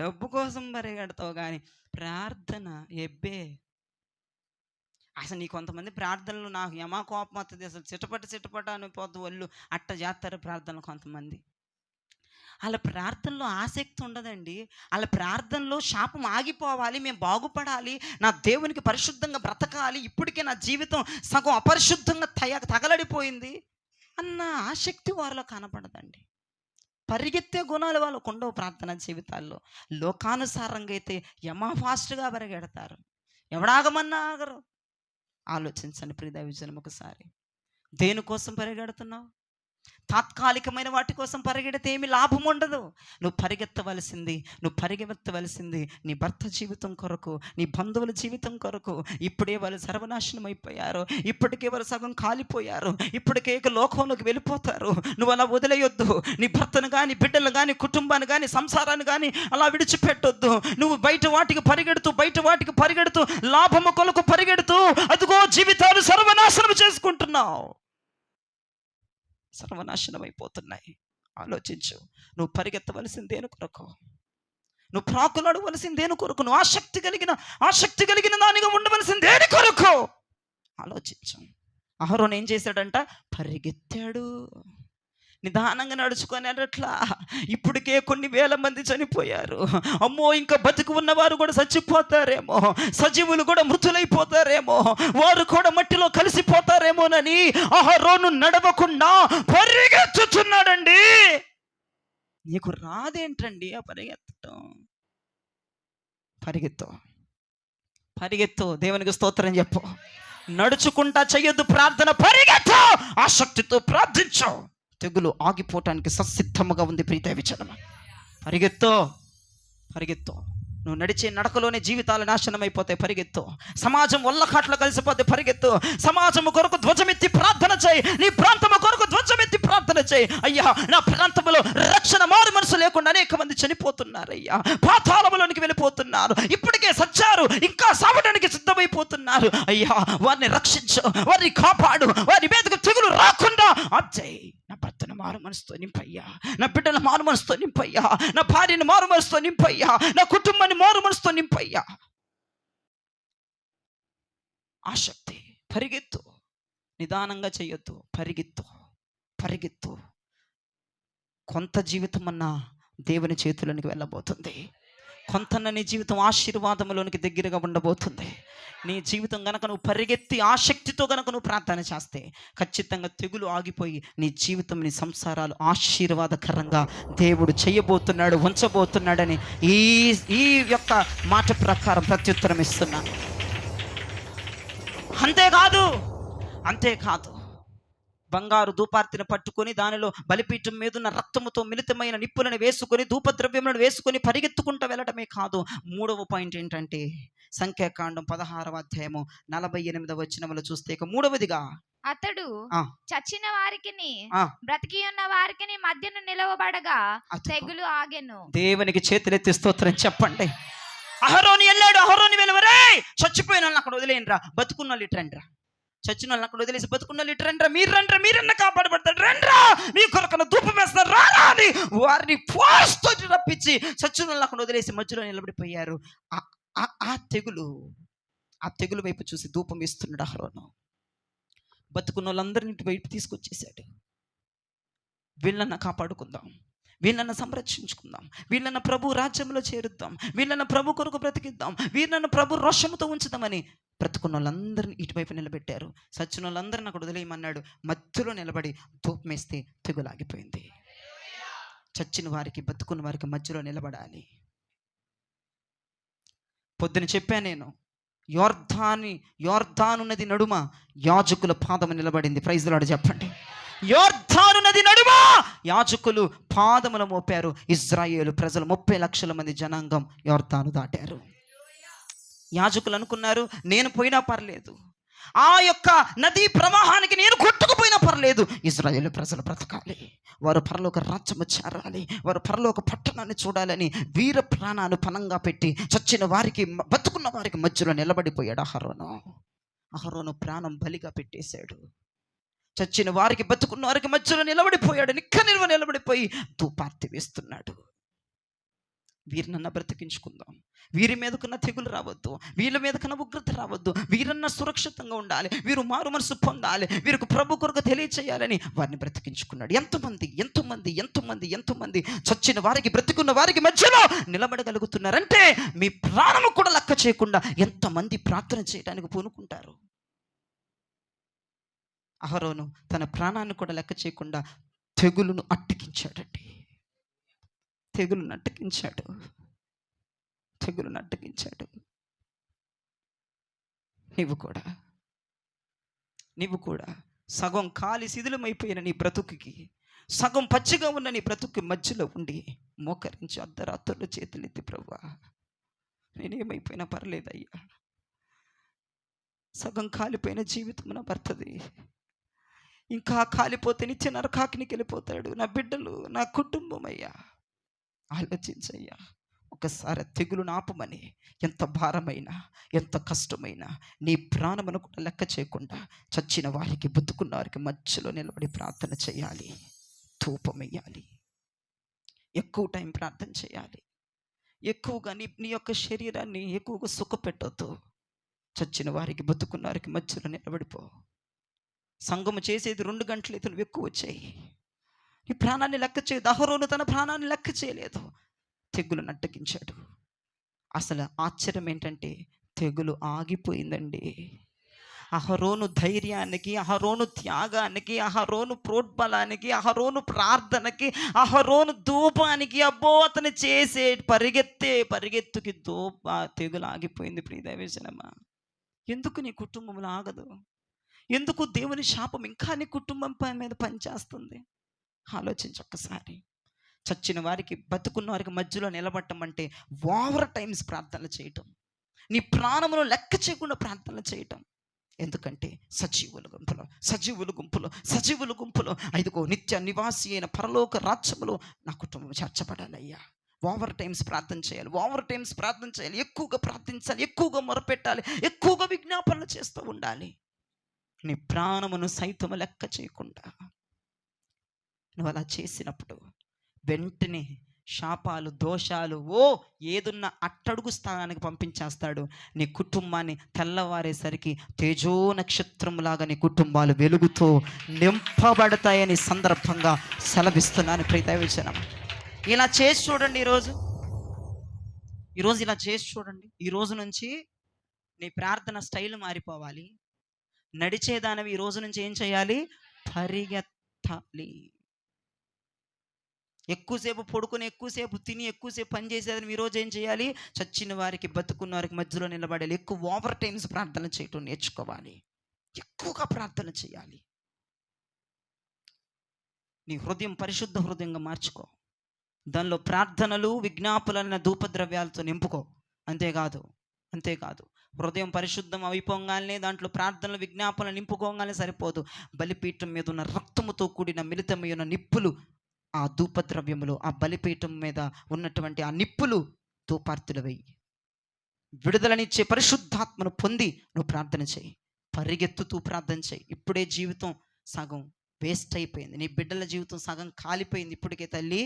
డబ్బు కోసం పరిగెడతావు, కానీ ప్రార్థన ఎబ్బే. అసలు నీ కొంతమంది ప్రార్థనలు నాకు యమా కోపం వస్తుంది, అసలు చిటపట అనిపోద్దు వాళ్ళు, అట్ట చేస్తారు ప్రార్థనలు కొంతమంది. వాళ్ళ ప్రార్థనలో ఆసక్తి ఉండదండి, వాళ్ళ ప్రార్థనలో శాపం ఆగిపోవాలి, మేము బాగుపడాలి, నా దేవునికి పరిశుద్ధంగా బ్రతకాలి, ఇప్పటికే నా జీవితం సగం అపరిశుద్ధంగా తగలడిపోయింది అన్న ఆసక్తి వారిలో కనపడదండి. పరిగెత్తే గుణాలు వాళ్ళకు ఉండవు ప్రార్థన జీవితాల్లో. లోకానుసారంగా అయితే యమా ఫాస్ట్గా పరిగెడతారు, ఎవడాగమన్నా ఆగరు. ఆలోచించండి ప్రియ దైవజనం, ఒకసారి దేనికోసం పరిగెడుతున్నావు? తాత్కాలికమైన వాటి కోసం పరిగెడితే ఏమి లాభం ఉండదు. నువ్వు పరిగెత్తవలసింది నీ భర్త జీవితం కొరకు, నీ బంధువుల జీవితం కొరకు. ఇప్పుడే వాళ్ళు సర్వనాశనం అయిపోయారు, ఇప్పటికే వాళ్ళు సగం కాలిపోయారు, ఇప్పటికే లోకంలోకి వెళ్ళిపోతారు. నువ్వు అలా వదిలేయొద్దు. నీ భర్తను కానీ, బిడ్డలు కానీ, కుటుంబాన్ని కానీ, సంసారాన్ని కానీ అలా విడిచిపెట్టొద్దు. నువ్వు బయట వాటికి పరిగెడుతూ లాభము కొరకు పరిగెడుతూ అదిగో జీవితాలు సర్వనాశనం చేసుకుంటున్నావు, సర్వనాశనం అయిపోతున్నాయి. ఆలోచించు, నువ్వు పరిగెత్తవలసింది దేని కొరకు? నువ్వు ప్రాకులాడవలసింది దేని కొరకు? నువ్వు ఆసక్తి కలిగిన దానిగా ఉండవలసింది దేని కొరకు? ఆలోచించు. అహరోను ఏం చేశాడంట? పరిగెత్తాడు, నిదానంగా నడుచుకొని అట్లా. ఇప్పటికే కొన్ని వేల మంది చనిపోయారు, అమ్మో ఇంకా బతికి ఉన్నవారు కూడా చచ్చిపోతారేమో, సజీవులు కూడా మృతులైపోతారేమో, వారు కూడా మట్టిలో కలిసిపోతారేమోనని అహరోను నడవకుండా పరిగెత్తుతున్నాడండి. నీకు రాదేంటండి ఆ పరిగెత్తడం? పరిగెత్తు, దేవునికి స్తోత్రం చెప్పు. నడుచుకుంటా చెయ్యొద్దు ప్రార్థన, పరిగెత్తు, ఆసక్తితో ప్రార్థించు. తెగులు ఆగిపోవటానికి ససిద్ధముగా ఉంది ప్రీతి విచనమ. పరిగెత్తు, పరిగెత్తు. నువ్వు నడిచే నడకలోనే జీవితాలు నాశనం అయిపోతాయి. పరిగెత్తు. సమాజం వల్లకాట్లో కలిసిపోతే పరిగెత్తు. సమాజము కొరకు ధ్వజమెత్తి ప్రార్థన చేయి. నీ ప్రాంతము కొరకు ధ్వజమెత్తి ప్రార్థన చేయి. అయ్యా, నా ప్రాంతంలో రక్షణ మారు మనసు లేకుండా అనేక మంది చనిపోతున్నారు. అయ్యా, పాతాళములోనికి వెళ్ళిపోతున్నారు. ఇప్పటికే సచ్చారు, ఇంకా సావడానికి సిద్ధమైపోతున్నారు. అయ్యా, వారిని రక్షించు, వారిని కాపాడు, వారి మీదకు తెగులు రాకుండా అజ్జయ్. నా భర్తను మారు మనసుతో నింపయ్యా, నా బిడ్డల మారు మనసుతో నింపయ్యా, నా భార్యను మారు మనసుతో నింపయ్యా, నా కుటుంబాన్ని మారు మనసుతో నింపయ్యా. ఆసక్తి. పరిగెత్తు, నిదానంగా చెయ్యొద్దు. పరిగెత్తు, పరిగెత్తు. కొంత జీవితం అన్నా దేవుని చేతులోనికి వెళ్ళబోతుంది. కొంతన్న నీ జీవితం ఆశీర్వాదంలోనికి దగ్గరగా ఉండబోతుంది. నీ జీవితం గనక నువ్వు పరిగెత్తి ఆసక్తితో గనక నువ్వు ప్రార్థన చేస్తే ఖచ్చితంగా తెగులు ఆగిపోయి నీ జీవితం, నీ సంసారాలు ఆశీర్వాదకరంగా దేవుడు చేయబోతున్నాడు, ఉంచబోతున్నాడని ఈ యొక్క మాట ప్రకారం ప్రత్యుత్తరం ఇస్తున్నాను. అంతేకాదు బంగారు ధూపార్తిని పట్టుకొని దానిలో బలిపీఠం మీదున్న రక్తముతో మిళితమైన నిప్పులను వేసుకొని ధూపద్రవ్యములను వేసుకొని పరిగెత్తుకుంటూ వెళ్ళటమే కాదు. 3వ పాయింట్ ఏంటంటే సంఖ్యాకాండం 16వ అధ్యాయము 48వ వచనములో చూస్తే ఇక 3వదిగా అతడు చచ్చిన వారికిని బ్రతికి ఉన్న వారికిని మధ్యను నిలవబడగా తెగులు ఆగెను. దేవునికి చేతులెత్తి స్తోత్రం చెప్పండి. అహరోను వెళ్ళాడు. అహరోను వెళ్ళవరే, చచ్చిపోయిన వాళ్ళని అక్కడ వదిలేయండిరా, బతుకున్న వాళ్ళు ఇట్రండిరా. చచ్చిన వాళ్ళని అక్కడ వదిలేసి బతుకున్న వాళ్ళు ఇట్రండిరా, మీరన్నా కాపాడబడతాడు, రండ్రా మీ కొరకన ధూపం వేస్తారు రారా అని వారిని ఫోర్స్తో రప్పించి చచ్చిన వాళ్ళని అక్కడ వదిలేసి మధ్యలో నిలబడిపోయారు. ఆ తెగులు వైపు చూసి ధూపం ఇస్తున్నాడు అహరోను. బతుకున్న వాళ్ళందరినీ వైపు తీసుకొచ్చేసాడు. వీళ్ళన్న కాపాడుకుందాం, వీళ్ళన్న సంరక్షించుకుందాం, వీళ్ళన్న ప్రభు రాజ్యంలో చేరుద్దాం, వీళ్ళన్న ప్రభు కొరకు బ్రతికిద్దాం, వీళ్ళన్న ప్రభు రోషముతో ఉంచుదామని బ్రతుకున్న వాళ్ళందరినీ ఇటువైపు నిలబెట్టారు. సచ్చిన వాళ్ళందరిని అక్కడ వదిలేయమన్నాడు. మధ్యలో నిలబడి ధూపం వేస్తే తెగులాగిపోయింది. చచ్చిన వారికి, బతుకున్న వారికి మధ్యలో నిలబడాలి. పొద్దున చెప్పాను నేను, యోర్దాను నది నడుమ యాజకుల పాదము నిలబడింది. ప్రైజ్ ది లార్డ్ చెప్పండి. యోర్దాను నది నడుమ యాజకులు పాదములు మోపారు. ఇజ్రాయేలు ప్రజలు 30 లక్షల మంది జనాంగం యోర్దాను దాటారు. యాజకులు అనుకున్నారు, నేను పోయినా పర్లేదు, ఆ యొక్క నదీ ప్రవాహానికి నేను కొట్టుకుపోయినా పర్లేదు, ఇజ్రాయేలు ప్రజలు బ్రతకాలి, వారు పరలోక రాజ్యము చేరాలి, వారు పరలోక పట్టణాన్ని చూడాలని వీర ప్రాణాలు పనంగా పెట్టి చచ్చిన వారికి, బతుకున్న వారికి మధ్యలో నిలబడిపోయాడు అహరోను ప్రాణం బలిగా పెట్టేశాడు. చచ్చిన వారికి, బతుకున్న వారికి మధ్యలో నిలబడిపోయాడు. నిలబడిపోయి ధూపార్తి వేస్తున్నాడు. వీరినన్నా బ్రతికించుకుందాం, వీరి మీదకున్న తెగులు రావద్దు, వీళ్ళ మీదకన్నా ఉగ్రత రావద్దు, వీరన్నా సురక్షితంగా ఉండాలి, వీరు మారు మనసు పొందాలి, వీరికి ప్రభు కొరకు తెలియచేయాలని వారిని బ్రతికించుకున్నాడు. ఎంతమంది చచ్చిన వారికి, బ్రతికున్న వారికి మధ్యలో నిలబడగలుగుతున్నారంటే మీ ప్రాణము కూడా లెక్క చేయకుండా ఎంతమంది ప్రార్థన చేయడానికి పూనుకుంటారు. అహరోను తన ప్రాణాన్ని కూడా లెక్క చేయకుండా తెగులును అట్టగించాడండి. తెగులును అట్టగించాడు. నీవు కూడా సగం కాలి శిథిలమైపోయిన నీ బ్రతుకుకి, సగం పచ్చిగా ఉన్న నీ బ్రతుకు మధ్యలో ఉండి మోకరించి అర్ధరాత్రులు చేతులెత్తి, ప్రభువా నేనేమైపోయినా పర్లేదయ్యా, సగం కాలిపోయిన జీవితం నా భర్తది, ఇంకా కాలిపోతే నిత్య నరకాగ్నికి వెళ్ళిపోతాడు నా బిడ్డలు, నా కుటుంబం అయ్యా, ఆలోచించయ్యా. ఒకసారి తెగులును ఆపమని, ఎంత భారమైనా, ఎంత కష్టమైనా నీ ప్రాణమును కూడా లెక్క చేయకుండా చచ్చిన వారికి, బతుకున్న వారికి మధ్యలో నిలబడి ప్రార్థన చేయాలి, ధూపం వేయాలి, ఎక్కువ టైం ప్రార్థన చేయాలి. ఎక్కువగా నీ యొక్క శరీరాన్ని ఎక్కువగా సుఖపెట్టొద్దు. చచ్చిన వారికి, బతుకున్న వారికి మధ్యలో నిలబడిపో. సంఘము చేసేది 2 గంటలు అయితే నువ్వు ఎక్కువ వచ్చాయి. నీ ప్రాణాన్ని లెక్క చేయదు. అహరోను తన ప్రాణాన్ని లెక్క చేయలేదు, తెగులును అట్టగించాడు. అసలు ఆశ్చర్యం ఏంటంటే తెగులు ఆగిపోయిందండి. అహరోను ధైర్యానికి, అహరోను త్యాగానికి, అహరోను ప్రోద్బలానికి, అహరోను ప్రార్థనకి, అహరోను ధూపానికి, అబ్బో అతను చేసే పరిగెత్తుకి తెగులు ఆగిపోయింది. ప్రియదైవజనమా, ఎందుకు నీ కుటుంబంలో ఆగదు? ఎందుకు దేవుని శాపం ఇంకా నీ కుటుంబం మీద పనిచేస్తుంది? ఆలోచించు ఒక్కసారి. చచ్చిన వారికి బతుకున్న వారికి మధ్యలో నిలబడటం అంటే ఓవర్ టైమ్స్ ప్రార్థనలు చేయటం, నీ ప్రాణమును లెక్క చేయకుండా ప్రార్థనలు చేయటం. ఎందుకంటే సజీవుల గుంపులో ఐదుగో నిత్య నివాసి అయిన పరలోక రాజ్యములో నా కుటుంబం చేర్చబడాలయ్యా. ఓవర్ టైమ్స్ ప్రార్థన చేయాలి, ఎక్కువగా ప్రార్థించాలి, ఎక్కువగా మొరపెట్టాలి, ఎక్కువగా విజ్ఞాపనలు చేస్తూ ఉండాలి. నీ ప్రాణమును సైతము లెక్క చేయకుండా నువ్వు అలా చేసినప్పుడు వెంటనే శాపాలు, దోషాలు ఏదున్న అట్టడుగు స్థానానికి పంపించేస్తాడు. నీ కుటుంబాన్ని తెల్లవారేసరికి తేజో నక్షత్రములాగా నీ కుటుంబాలు వెలుగుతో నింపబడతాయని సందర్భంగా సెలవిస్తున్నాను. ప్రియదైవజనం, ఇలా చేసి చూడండి. ఈరోజు ఇలా చేసి చూడండి. ఈ రోజు నుంచి నీ ప్రార్థన స్టైల్ మారిపోవాలి. నడిచేదానివి ఈ రోజు నుంచి ఏం చేయాలి? పరిగెత్తాలి. ఎక్కువసేపు పడుకుని, ఎక్కువసేపు తిని, ఎక్కువసేపు పని చేసేదని ఈరోజు ఏం చేయాలి? చచ్చిన వారికి బతుకున్న వారికి మధ్యలో నిలబడాలి. ఎక్కువ ఓవర్ టైమ్స్ ప్రార్థన చేయటం నేర్చుకోవాలి. ఎక్కువగా ప్రార్థన చేయాలి. నీ హృదయం పరిశుద్ధ హృదయంగా మార్చుకో. దానిలో ప్రార్థనలు, విజ్ఞాపనలైన ధూపద్రవ్యాలతో నింపుకో. అంతేకాదు హృదయం పరిశుద్ధం అయిపోగానే దాంట్లో ప్రార్థనలు, విజ్ఞాపనలు నింపుకోగానే సరిపోదు. బలిపీఠం మీద ఉన్న రక్తముతో కూడిన మిళితమైన నిప్పులు, ఆ ధూపద్రవ్యములు, ఆ బలిపీఠం మీద ఉన్నటువంటి ఆ నిప్పులు ధూపార్తులు వెయ్యి. విడుదలనిచ్చే పరిశుద్ధాత్మను పొంది నువ్వు ప్రార్థన చేయి. పరిగెత్తుతూ ప్రార్థన చేయి. ఇప్పుడే జీవితం సగం వేస్ట్ అయిపోయింది. నీ బిడ్డల జీవితం సగం కాలిపోయింది ఇప్పటికే. తల్లి,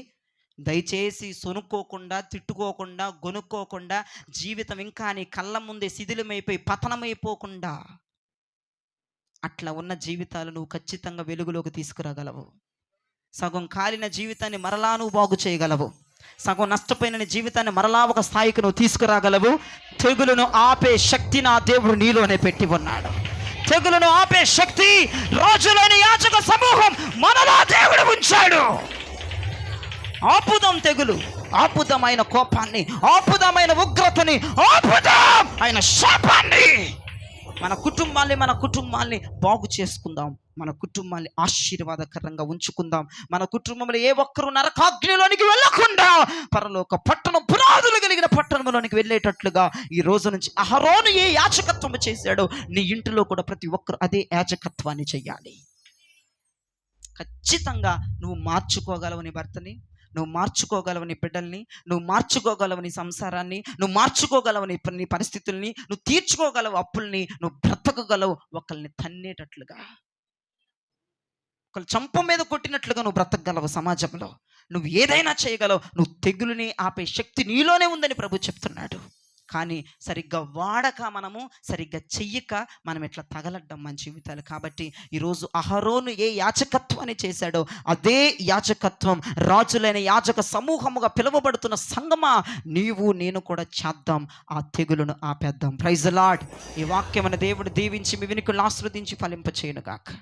దయచేసి సొనుక్కోకుండా, తిట్టుకోకుండా, గొనుక్కోకుండా, జీవితం ఇంకా నీ కళ్ళ ముందే శిథిలమైపోయి పతనమైపోకుండా అట్లా ఉన్న జీవితాలు నువ్వు ఖచ్చితంగా వెలుగులోకి తీసుకురాగలవు. సగం కాలిన జీవితాన్ని మరలా నువ్వు బాగు చేయగలవు. సగం నష్టపోయిన జీవితాన్ని మరలా ఒక స్థాయికి నువ్వు తీసుకురాగలవు. తెగులును ఆపే శక్తి నా దేవుడు నీలోనే పెట్టి ఉన్నాడు. తెగులును ఆపే శక్తి రాజులోని యాజక సమూహం మనలో దేవుడు ఉంచాడు. ఆపుదాం తెగులు, ఆపుదాం ఆయన కోపాన్ని, ఆపుదాం ఆయన ఉగ్రతని, ఆపుదాం ఆయన శాపాన్ని. మన కుటుంబాన్ని బాగు చేసుకుందాం. మన కుటుంబాన్ని ఆశీర్వాదకరంగా ఉంచుకుందాం. మన కుటుంబంలో ఏ ఒక్కరూ నరకాగ్నిలోనికి వెళ్ళకుండా పరలోక పట్టణం, పునాదులు కలిగిన పట్టణంలోనికి వెళ్ళేటట్లుగా ఈ రోజు నుంచి అహరోను ఏ యాజకత్వం చేశాడో నీ ఇంటిలో కూడా ప్రతి ఒక్కరు అదే యాజకత్వాన్ని చెయ్యాలి. ఖచ్చితంగా నువ్వు మార్చుకోగలవు నీ భర్తని, నువ్వు మార్చుకోగలవు నీ బిడ్డల్ని, నువ్వు మార్చుకోగలవు నీ సంసారాన్ని, నువ్వు మార్చుకోగలవు నీ పరిస్థితుల్ని, నువ్వు తీర్చుకోగలవు అప్పుల్ని, నువ్వు బ్రతకగలవు ఒకళ్ళని తన్నేటట్లుగా, ఒకళ్ళు చంప మీద కొట్టినట్లుగా నువ్వు బ్రతకగలవు. సమాజంలో నువ్వు ఏదైనా చేయగలవు. నువ్వు తెగులుని ఆపే శక్తి నీలోనే ఉందని ప్రభు చెప్తున్నాడు. కానీ సరిగ్గా వాడక, సరిగ్గా చెయ్యక మనం ఇట్లా తగలడ్డం మన జీవితాలు. కాబట్టి ఈరోజు అహరోను ఏ యాజకత్వాన్ని చేశాడో అదే యాజకత్వం రాజులైన యాజక సమూహముగా పిలువబడుతున్న సంగమా నీవు నేను కూడా చేద్దాం. ఆ తెగులును ఆపేద్దాం. Praise the Lord. ఈ వాక్యమైన దేవుడు దీవించి మీ వినికిడిని ఆశీర్వదించి ఫలింపచేయును గాక.